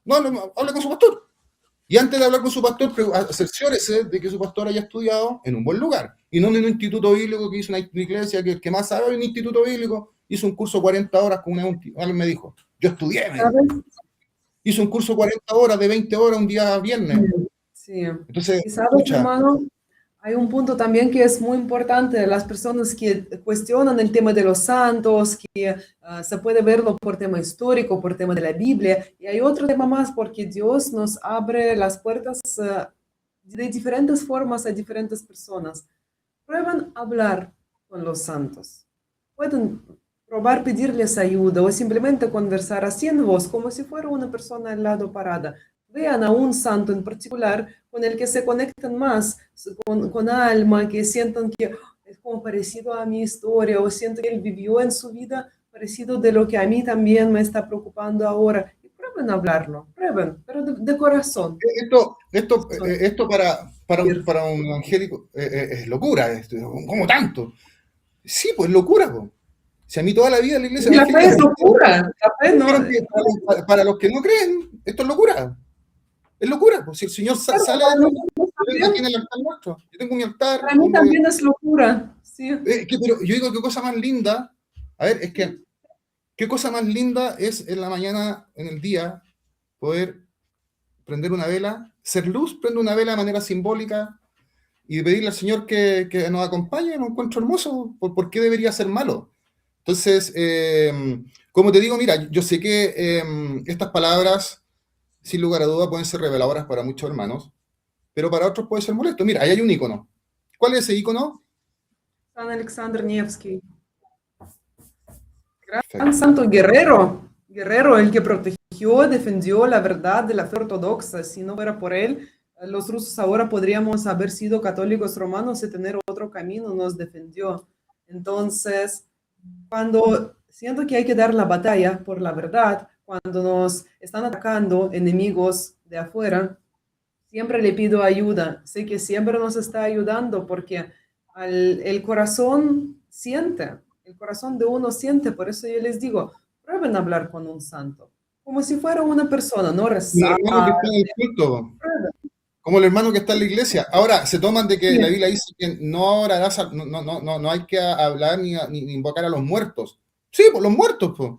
S2: No, hable con su pastor. Y antes de hablar con su pastor, cerciórese de que su pastor haya estudiado en un buen lugar, y no en un instituto bíblico que hizo una iglesia, que el que más sabe en un instituto bíblico, hizo un curso 40 horas con alguien me dijo, yo estudié, hizo un curso 40 horas, de 20 horas un día viernes.
S1: Sí.
S2: Entonces,
S1: y sabes, hermano, hay un punto también que es muy importante, las personas que cuestionan el tema de los santos, que se puede verlo por tema histórico, por tema de la Biblia, y hay otro tema más, porque Dios nos abre las puertas de diferentes formas a diferentes personas. Prueban hablar con los santos. Pueden probar pedirles ayuda o simplemente conversar así en voz, como si fuera una persona al lado parada. Vean a un santo en particular con el que se conecten más, con alma, que sientan que es como parecido a mi historia, o siento que él vivió en su vida parecido de lo que a mí también me está preocupando ahora. Y prueben hablarlo, prueben, pero de corazón.
S2: Esto para un evangélico es locura, ¿cómo tanto? Sí, pues locura, pues. Si a mí toda la vida la iglesia...
S1: La fe es locura. La fe no...
S2: Para los que no creen, esto es locura. Es locura, pues si el Señor sale aquí en el altar nuestro. Yo tengo mi altar.
S1: Para mí también es locura. Sí.
S2: Pero yo digo, qué cosa más linda. A ver, es que, qué cosa más linda es en la mañana, en el día, poder prender una vela, ser luz, prender una vela de manera simbólica y pedirle al Señor que nos acompañe en un encuentro hermoso. ¿Por qué debería ser malo? Entonces, como te digo, mira, yo sé que estas palabras, sin lugar a duda, pueden ser reveladoras para muchos hermanos, pero para otros puede ser molesto. Mira, ahí hay un icono. ¿Cuál es ese icono?
S1: San Alexander Nevsky. Gran santo guerrero, el que protegió, defendió la verdad de la fe ortodoxa. Si no fuera por él, los rusos ahora podríamos haber sido católicos romanos y tener otro camino, nos defendió. Entonces, cuando siento que hay que dar la batalla por la verdad, cuando nos están atacando enemigos de afuera, siempre le pido ayuda. Sé que siempre nos está ayudando porque el corazón siente, el corazón de uno siente. Por eso yo les digo, prueben a hablar con un santo, como si fuera una persona, no rezar.
S2: Como el hermano que está en la iglesia. Ahora, se toman de que la Biblia dice que no hay que hablar ni invocar a los muertos. Sí, pues los muertos, pues.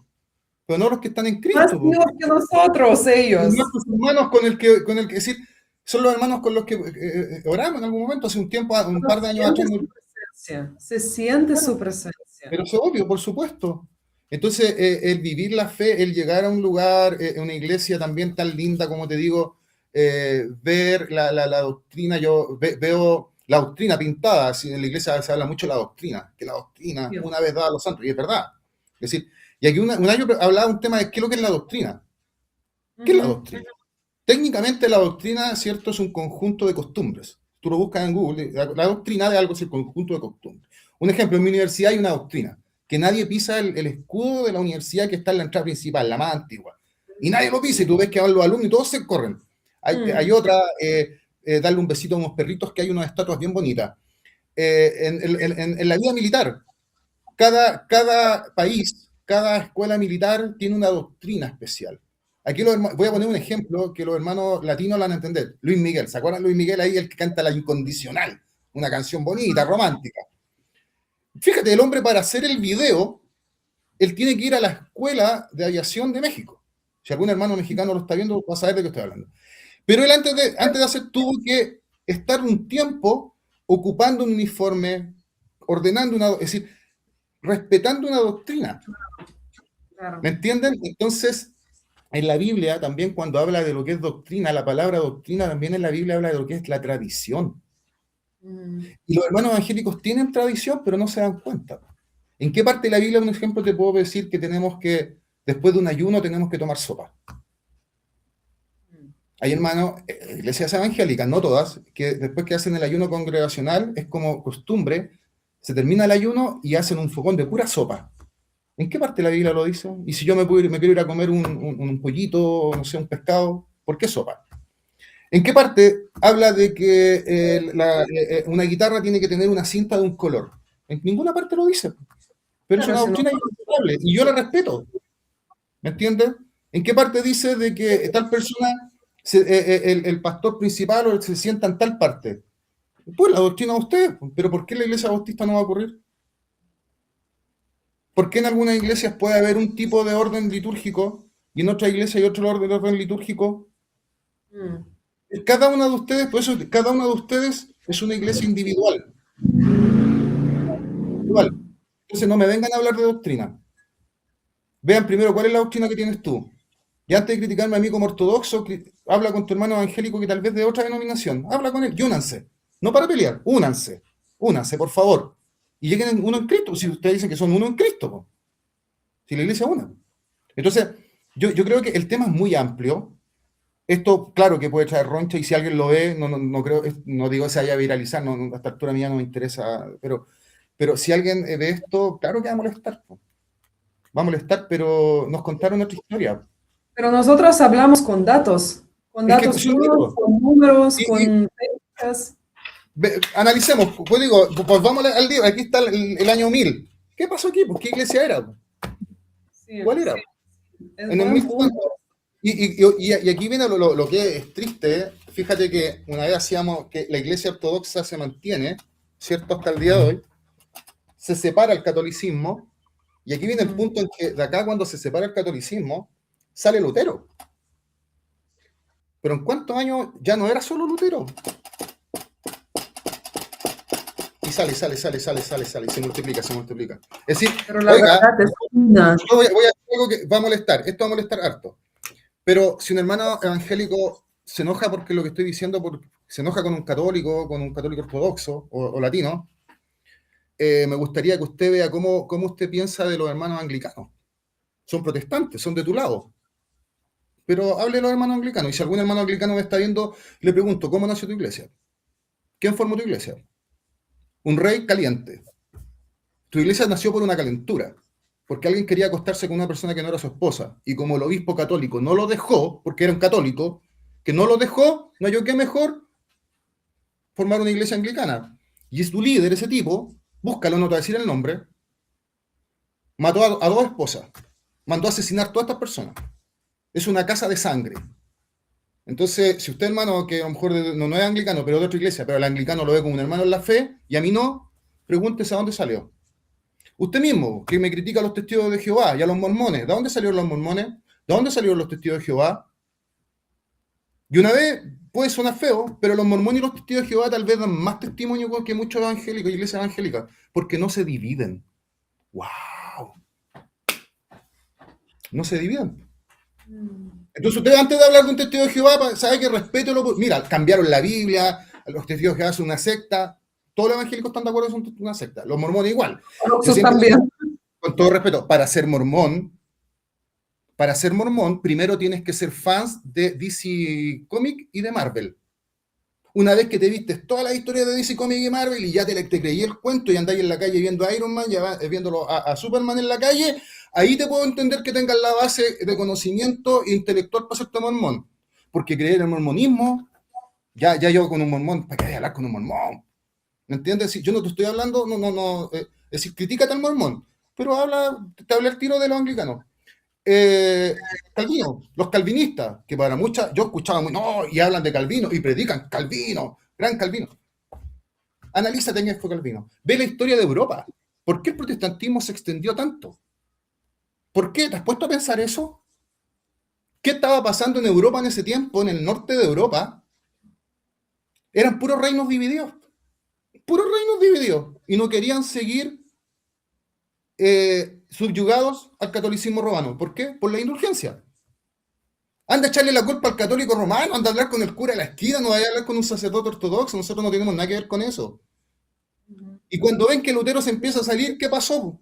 S2: Pero no los que están en Cristo.
S1: Más Dios que nosotros, ellos.
S2: Nuestros hermanos con el que decir, son los hermanos con los que oramos en algún momento, hace un tiempo, un par de años atrás.
S1: Se siente su presencia.
S2: Pero es obvio, por supuesto. Entonces, el vivir la fe, el llegar a un lugar, una iglesia también tan linda, como te digo, ver la doctrina, yo veo la doctrina pintada, en la iglesia se habla mucho de la doctrina, que la doctrina una vez dada a los santos, y es verdad. Es decir, y aquí un año hablaba un tema de qué es lo que es la doctrina. ¿Qué es la doctrina? técnicamente la doctrina, ¿cierto?, es un conjunto de costumbres. Tú lo buscas en Google, la doctrina de algo es el conjunto de costumbres. Un ejemplo, en mi universidad hay una doctrina, que nadie pisa el escudo de la universidad que está en la entrada principal, la más antigua. Y nadie lo pisa, y tú ves que van los alumnos y todos se corren. Hay otra, darle un besito a unos perritos, que hay unas estatuas bien bonitas. En la vida militar, cada país, cada escuela militar tiene una doctrina especial. Aquí voy a poner un ejemplo que los hermanos latinos lo van a entender. Luis Miguel, ¿se acuerdan de Luis Miguel ahí, el que canta La Incondicional? Una canción bonita, romántica. Fíjate, el hombre para hacer el video, él tiene que ir a la Escuela de Aviación de México. Si algún hermano mexicano lo está viendo, va a saber de qué estoy hablando. Pero él antes de hacer tuvo que estar un tiempo ocupando un uniforme, ordenando es decir, respetando una doctrina.
S1: Claro.
S2: ¿Me entienden? Entonces, en la Biblia también cuando habla de lo que es doctrina, la palabra doctrina también en la Biblia habla de lo que es la tradición. Y los hermanos evangélicos tienen tradición, pero no se dan cuenta. ¿En qué parte de la Biblia, un ejemplo, te puedo decir que tenemos que, después de un ayuno, tenemos que tomar sopa? Hay hermanos, iglesias evangélicas, no todas, que después que hacen el ayuno congregacional, es como costumbre, se termina el ayuno y hacen un fogón de pura sopa. ¿En qué parte de la Biblia lo dice? Y si yo me quiero ir a comer un pollito, no sé, un pescado, ¿por qué sopa? ¿En qué parte habla de que una guitarra tiene que tener una cinta de un color? En ninguna parte lo dice. Pero es una doctrina irresponsable y yo la respeto. ¿Me entiendes? ¿En qué parte dice de que tal persona, el pastor principal se sienta en tal parte? Pues la doctrina de ustedes. ¿Pero por qué en la iglesia bautista no va a ocurrir? ¿Por qué en algunas iglesias puede haber un tipo de orden litúrgico y en otra iglesia hay otro orden litúrgico? Cada una de ustedes, por eso cada una de ustedes es una iglesia individual. Entonces no me vengan a hablar de doctrina. Vean primero cuál es la doctrina que tienes tú. Y antes de criticarme a mí como ortodoxo, habla con tu hermano evangélico que tal vez de otra denominación. Habla con él y únanse. No para pelear, únanse. Únanse, por favor. Y lleguen uno en Cristo. Si ustedes dicen que son uno en Cristo. ¿No? Si la iglesia es una. Entonces, yo creo que el tema es muy amplio. Esto, claro que puede traer roncha y si alguien lo ve, no creo, no digo que se vaya a viralizar, a esta altura mía no me interesa, pero si alguien ve esto, claro que va a molestar. Va a molestar, pero nos contaron otra historia.
S1: Pero nosotros hablamos con datos con números, con fechas.
S2: Analicemos, pues digo, pues vamos al libro, aquí está el año 1000. ¿Qué pasó aquí? Pues, ¿qué iglesia era?
S1: Sí,
S2: ¿Cuál era? En el 1000. Y aquí viene lo que es triste. Fíjate que una vez hacíamos que la iglesia ortodoxa se mantiene, ¿cierto? Hasta el día de hoy. Se separa el catolicismo. Y aquí viene el punto en que de acá cuando se separa el catolicismo, sale Lutero. Pero en cuántos años ya no era solo Lutero. Y sale, se multiplica. Es decir,
S1: pero la verdad es una.
S2: Yo voy a hacer algo que va a molestar, esto va a molestar harto. Pero si un hermano evangélico se enoja porque lo que estoy diciendo, se enoja con un católico ortodoxo o latino, me gustaría que usted vea cómo usted piensa de los hermanos anglicanos. Son protestantes, son de tu lado. Pero hable de los hermanos anglicanos. Y si algún hermano anglicano me está viendo, le pregunto, ¿cómo nació tu iglesia? ¿Quién formó tu iglesia? Un rey caliente. Tu iglesia nació por una calentura. Porque alguien quería acostarse con una persona que no era su esposa. Y como el obispo católico no lo dejó, porque era un católico, que no lo dejó, no halló qué mejor formar una iglesia anglicana. Y es tu líder, ese tipo, búscalo, no te voy a decir el nombre, mató a 2 esposas, mandó a asesinar a todas estas personas. Es una casa de sangre. Entonces, si usted, hermano, que a lo mejor no es anglicano, pero de otra iglesia, pero el anglicano lo ve como un hermano en la fe, y a mí no, pregúntese a dónde salió. Usted mismo, que me critica a los testigos de Jehová y a los mormones, ¿de dónde salieron los mormones? ¿De dónde salieron los testigos de Jehová? Y una vez, puede sonar feo, pero los mormones y los testigos de Jehová tal vez dan más testimonio que muchos evangélicos, iglesias evangélicas, porque no se dividen. ¡Wow! No se dividen. Entonces usted, antes de hablar de un testigo de Jehová, sabe que respételo. Mira, cambiaron la Biblia, los testigos de Jehová son una secta. Todos los evangélicos están de acuerdo que son una secta. Los mormones igual.
S1: También.
S2: Con todo respeto, para ser mormón, para ser mormón, primero tienes que ser fans de DC Comics y de Marvel. Una vez que te vistes todas las historias de DC Comics y Marvel y ya te creí el cuento y andáis en la calle viendo a Iron Man, viéndolo a Superman en la calle, ahí te puedo entender que tengas la base de conocimiento intelectual para hacerte mormón. Porque creer en el mormonismo, ya yo con un mormón, ¿para qué voy a hablar con un mormón? ¿Me entiendes? Si yo no te estoy hablando, es decir, critícate al mormón, pero te habla el tiro de los anglicanos. Calvino, los calvinistas, que para muchas, yo escuchaba no, y hablan de Calvino, y predican Calvino, gran Calvino. Analízate quién fue Calvino. Ve la historia de Europa. ¿Por qué el protestantismo se extendió tanto? ¿Por qué? ¿Te has puesto a pensar eso? ¿Qué estaba pasando en Europa en ese tiempo, en el norte de Europa? Eran puros reinos divididos. Puros reinos divididos. Y no querían seguir subyugados al catolicismo romano. ¿Por qué? Por la indulgencia. Anda a echarle la culpa al católico romano, anda a hablar con el cura de la esquina, no vaya a hablar con un sacerdote ortodoxo, nosotros no tenemos nada que ver con eso. Y cuando ven que Lutero se empieza a salir, ¿qué pasó?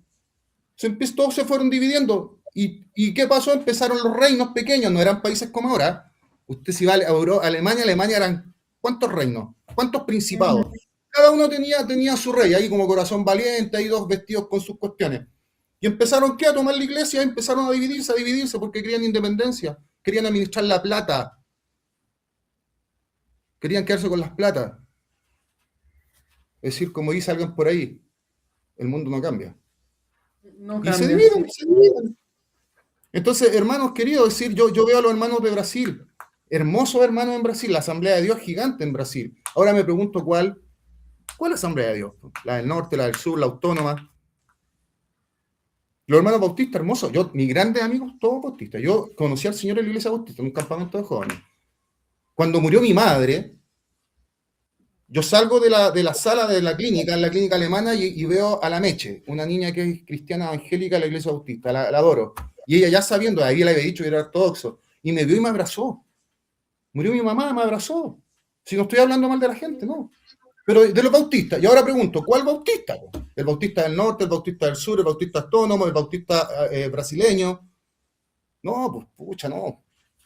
S2: Todos se fueron dividiendo. ¿Y qué pasó? Empezaron los reinos pequeños, no eran países como ahora. Usted si va a Alemania eran ¿cuántos reinos? ¿Cuántos principados? Cada uno tenía su rey, ahí como Corazón Valiente, ahí dos vestidos con sus cuestiones. Y empezaron ¿qué? A tomar la iglesia, empezaron a dividirse porque querían independencia, querían administrar la plata, querían quedarse con las plata. Es decir, como dice alguien por ahí, el mundo no cambia.
S1: No
S2: Y se
S1: cambia.
S2: dividen. Entonces, hermanos queridos, es decir, yo veo a los hermanos de Brasil, hermosos hermanos en Brasil, la Asamblea de Dios gigante en Brasil. Ahora me pregunto ¿cuál Asamblea de Dios? La del norte, la del sur, la autónoma. Los hermanos bautistas, hermosos. Mis grandes amigos, todos bautistas. Yo conocí al Señor en la iglesia bautista, en un campamento de jóvenes. Cuando murió mi madre, yo salgo de la sala de la clínica, en la clínica alemana, y veo a la Meche, una niña que es cristiana evangélica en la iglesia bautista, la adoro. Y ella ya sabiendo, ahí le había dicho que era ortodoxo, y me vio y me abrazó. Murió mi mamá, me abrazó. Si no estoy hablando mal de la gente, no. Pero de los bautistas. Y ahora pregunto, ¿cuál bautista? ¿El bautista del norte, el bautista del sur, el bautista autónomo, el bautista brasileño? No, pues pucha, no.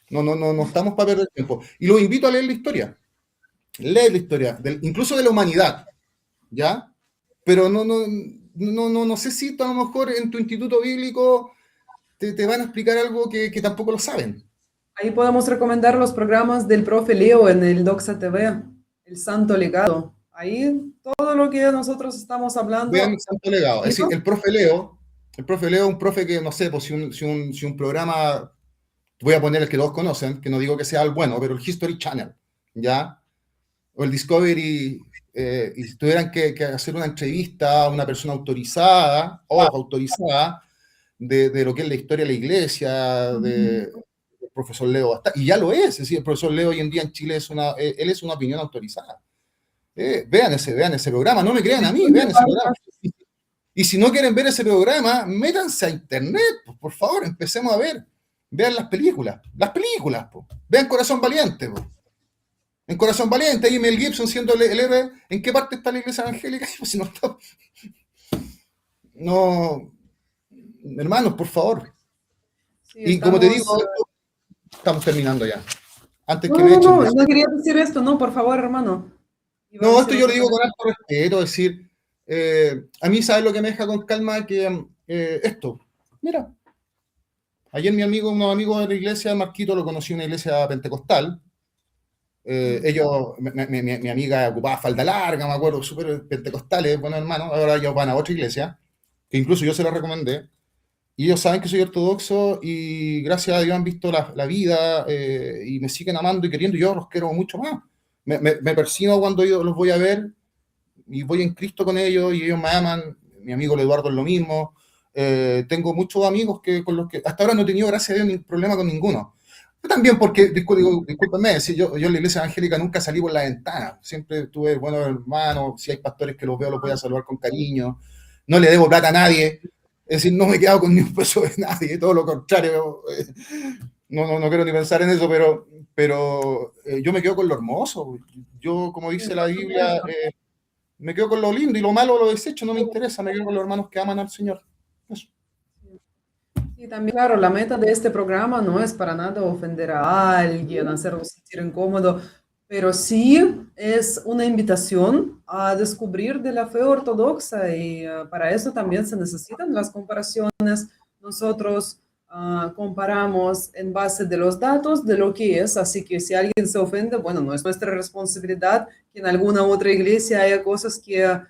S2: No estamos para perder tiempo. Y los invito a leer la historia. Leer la historia, incluso de la humanidad, ¿ya? Pero no sé si a lo mejor en tu instituto bíblico te van a explicar algo que tampoco lo saben.
S1: Ahí podemos recomendar los programas del profe Leo en el Doxa TV, El Santo Legado. Ahí todo lo que nosotros estamos hablando.
S2: Vean el Santo Legado. Es decir, el profe Leo es un profe que, no sé, pues si un programa, voy a poner el que todos conocen, que no digo que sea el bueno, pero el History Channel, ¿ya? O el Discovery, y si tuvieran que hacer una entrevista a una persona autorizada de lo que es la historia de la iglesia, del profesor Leo, y ya lo es decir, el profesor Leo hoy en día en Chile él es una opinión autorizada. Vean ese programa, no me crean a mí, vean ese programa. Y si no quieren ver ese programa, métanse a internet, pues, por favor, empecemos a vean las películas, pues. Vean Corazón Valiente, pues. En Corazón Valiente, ahí Mel Gibson siendo el héroe, ¿en qué parte está la iglesia evangélica? Pues si no está... No, hermanos, por favor.
S1: Sí,
S2: y como te digo, estamos terminando ya. Antes que me echen.
S1: No quería decir esto, no, por favor, hermano.
S2: No, esto yo lo digo con alto respeto, es decir, a mí, ¿sabes lo que me deja con calma? Que esto, mira, ayer unos amigos de la iglesia, Marquito lo conocí en una iglesia pentecostal. Mi amiga ocupaba falda larga, me acuerdo, súper pentecostales, buenos hermanos. Ahora ellos van a otra iglesia, que incluso yo se la recomendé. Y ellos saben que soy ortodoxo y gracias a Dios han visto la vida y me siguen amando y queriendo. Y yo los quiero mucho más. Me persino cuando yo los voy a ver y voy en Cristo con ellos y ellos me aman. Mi amigo Eduardo es lo mismo. Tengo muchos amigos con los que hasta ahora no he tenido, gracias a Dios, ningún problema con ninguno. Yo también porque, discúlpenme, si yo en la iglesia evangélica nunca salí por la ventana. Siempre tuve buenos hermanos. Si hay pastores que los veo, los voy a saludar con cariño. No le debo plata a nadie. Es decir, no me he quedado con ni un peso de nadie. Todo lo contrario. No quiero ni pensar en eso, pero yo me quedo con lo hermoso. Yo, como dice la Biblia, me quedo con lo lindo y lo malo lo desecho, no me interesa. Me quedo con los hermanos que aman al Señor. Eso.
S1: Y también, claro, la meta de este programa no es para nada ofender a alguien, hacerlo sentir incómodo, pero sí es una invitación a descubrir de la fe ortodoxa y para eso también se necesitan las comparaciones. Nosotros comparamos en base de los datos de lo que es, así que si alguien se ofende, bueno, no es nuestra responsabilidad que en alguna otra iglesia haya cosas que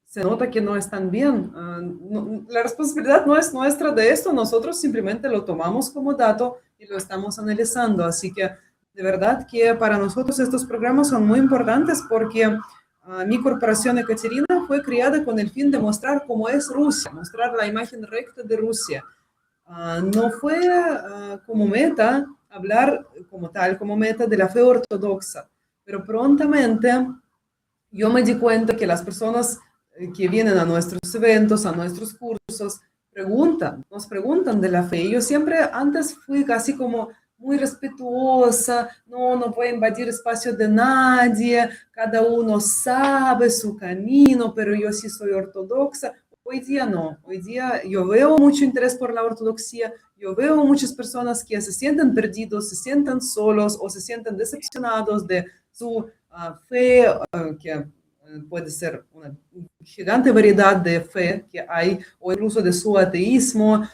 S1: se nota que no están bien. La responsabilidad no es nuestra de esto, nosotros simplemente lo tomamos como dato y lo estamos analizando. Así que de verdad que para nosotros estos programas son muy importantes porque mi corporación Ekaterina fue creada con el fin de mostrar cómo es Rusia, mostrar la imagen recta de Rusia. No fue como meta hablar como tal, como meta de la fe ortodoxa, pero prontamente yo me di cuenta que las personas que vienen a nuestros eventos, a nuestros cursos, nos preguntan de la fe. Yo siempre antes fui casi como muy respetuosa, no voy a invadir espacio de nadie, cada uno sabe su camino, pero yo sí soy ortodoxa. Hoy día no, hoy día yo veo mucho interés por la ortodoxia, yo veo muchas personas que se sienten perdidos, se sienten solos o se sienten decepcionados de su fe, que puede ser una gigante variedad de fe que hay, o incluso de su ateísmo,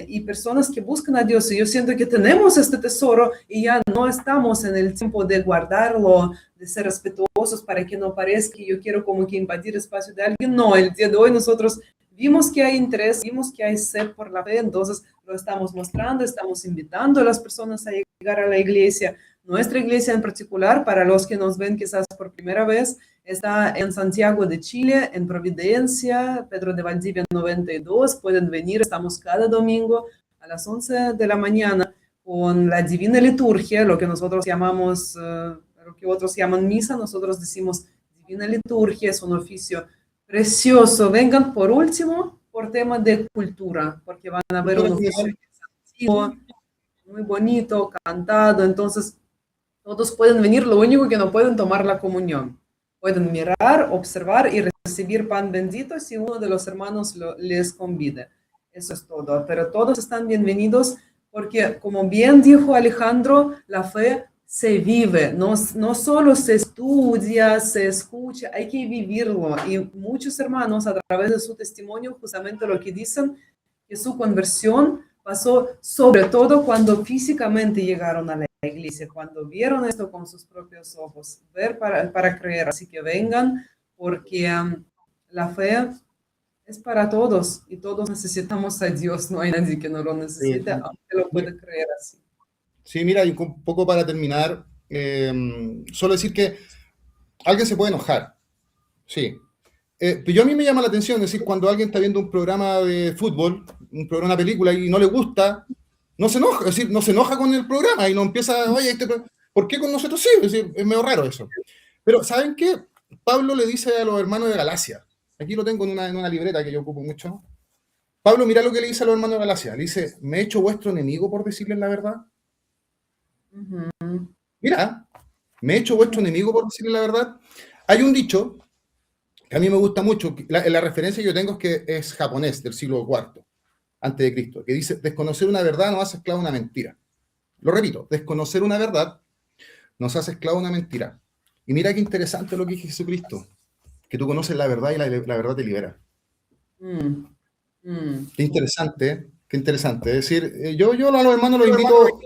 S1: y personas que buscan a Dios. Y yo siento que tenemos este tesoro y ya no estamos en el tiempo de guardarlo, de ser respetuosos para que no parezca que yo quiero como que invadir espacio de alguien. No, el día de hoy nosotros vimos que hay interés, vimos que hay sed por la fe, entonces lo estamos mostrando, estamos invitando a las personas a llegar a la iglesia. Nuestra iglesia en particular, para los que nos ven quizás por primera vez, está en Santiago de Chile, en Providencia, Pedro de Valdivia 92. Pueden venir, estamos cada domingo a las 11 de la mañana con la Divina Liturgia, lo que nosotros llamamos, lo que otros llaman misa, nosotros decimos Divina Liturgia, es un oficio precioso. Vengan por último por tema de cultura, porque van a ver un oficio muy bonito, cantado, entonces todos pueden venir, lo único que no pueden tomar la comunión. Pueden mirar, observar y recibir pan bendito si uno de los hermanos les convida. Eso es todo. Pero todos están bienvenidos porque, como bien dijo Alejandro, la fe se vive, no solo se estudia, se escucha, hay que vivirlo. Y muchos hermanos a través de su testimonio justamente lo que dicen, que su conversión pasó sobre todo cuando físicamente llegaron a la iglesia, cuando vieron esto con sus propios ojos, ver para creer. Así que vengan porque la fe es para todos y todos necesitamos a Dios, no hay nadie que no lo necesite, aunque lo pueda creer así.
S2: Sí, mira, y un poco para terminar, solo decir que alguien se puede enojar, sí. Pero yo a mí me llama la atención, es decir, cuando alguien está viendo un programa de fútbol, una película y no le gusta, no se enoja, es decir, no se enoja con el programa y no empieza, oye, ¿por qué con nosotros sí? Es decir, es medio raro eso. Pero, ¿saben qué? Pablo le dice a los hermanos de Galacia, aquí lo tengo en una libreta que yo ocupo mucho. Pablo, mira lo que le dice a los hermanos de Galacia, le dice, ¿me he hecho vuestro enemigo por decirles la verdad? Mira, me he hecho vuestro enemigo por decirles la verdad. Hay un dicho que a mí me gusta mucho, la referencia que yo tengo es que es japonés, del siglo IV, antes de Cristo, que dice, desconocer una verdad nos hace esclavo de una mentira. Lo repito, desconocer una verdad nos hace esclavo de una mentira. Y mira qué interesante lo que dice Jesucristo, que tú conoces la verdad y la verdad te libera. Qué interesante, ¿eh? Qué interesante. Es decir, yo a los hermanos los invito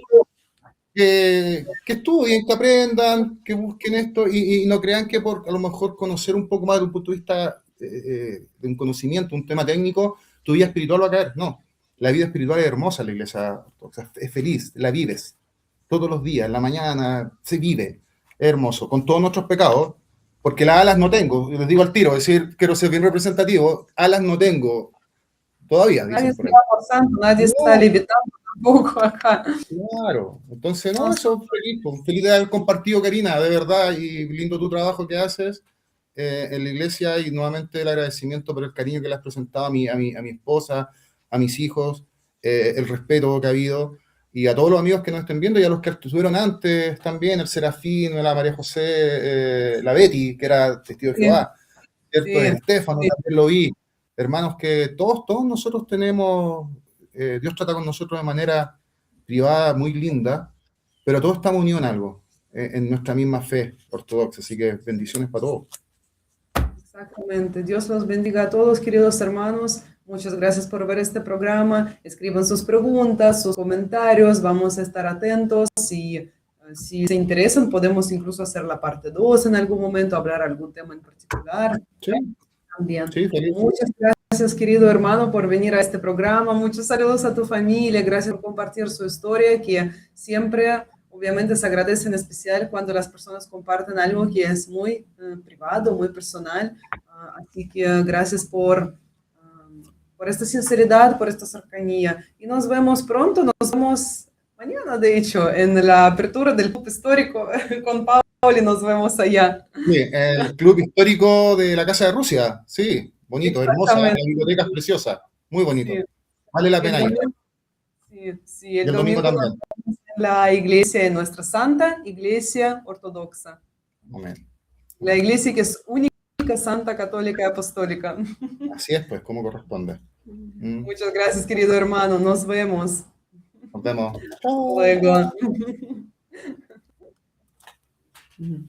S2: que estudien, que aprendan, que busquen esto y no crean que por a lo mejor conocer un poco más de un punto de vista de un conocimiento, un tema técnico, tu vida espiritual va a caer. No, la vida espiritual es hermosa, la iglesia es feliz, la vives todos los días, en la mañana se vive, es hermoso, con todos nuestros pecados, porque las alas no tengo, les digo al tiro, es decir, quiero ser bien representativo, alas no tengo todavía,
S1: Nadie
S2: dicen por ahí.
S1: está forzando, nadie está levitando tampoco acá.
S2: Claro, entonces, no, eso feliz de haber compartido, Karina, de verdad, y lindo tu trabajo que haces en la iglesia, y nuevamente el agradecimiento por el cariño que le has presentado a mi esposa, a mis hijos, el respeto que ha habido, y a todos los amigos que nos estén viendo, y a los que estuvieron antes también, el Serafín, la María José, la Betty, que era testigo de Jehová, ¿cierto?
S1: Sí,
S2: El Estefano,
S1: sí.
S2: también lo vi, hermanos que todos nosotros tenemos Dios trata con nosotros de manera privada, muy linda, pero todos estamos unidos en algo, en nuestra misma fe ortodoxa, así que bendiciones para todos.
S1: Exactamente. Dios los bendiga a todos, queridos hermanos. Muchas gracias por ver este programa. Escriban sus preguntas, sus comentarios. Vamos a estar atentos. Si se interesan, podemos incluso hacer la parte 2 en algún momento, hablar algún tema en particular.
S2: Sí,
S1: También.
S2: sí, feliz.
S1: Muchas gracias, querido hermano, por venir a este programa. Muchos saludos a tu familia. Gracias por compartir su historia, que siempre, obviamente, se agradece en especial cuando las personas comparten algo que es muy privado, muy personal. Así que gracias por esta sinceridad, por esta cercanía. Y nos vemos pronto. Nos vemos mañana, de hecho, en la apertura del Club Histórico con Pauli. Nos vemos allá.
S2: Sí, el club histórico de la Casa de Rusia, sí, bonito, hermosa, la biblioteca es preciosa, muy bonito,
S1: Sí.
S2: vale la pena ir.
S1: Sí, el
S2: Y el domingo
S1: domingo
S2: también.
S1: en la iglesia de nuestra Santa Iglesia Ortodoxa.
S2: Amén.
S1: La iglesia que es única, santa, católica y apostólica.
S2: Así es, pues, como corresponde.
S1: Muchas gracias, querido hermano. Nos vemos.
S2: Nos vemos.
S1: Luego.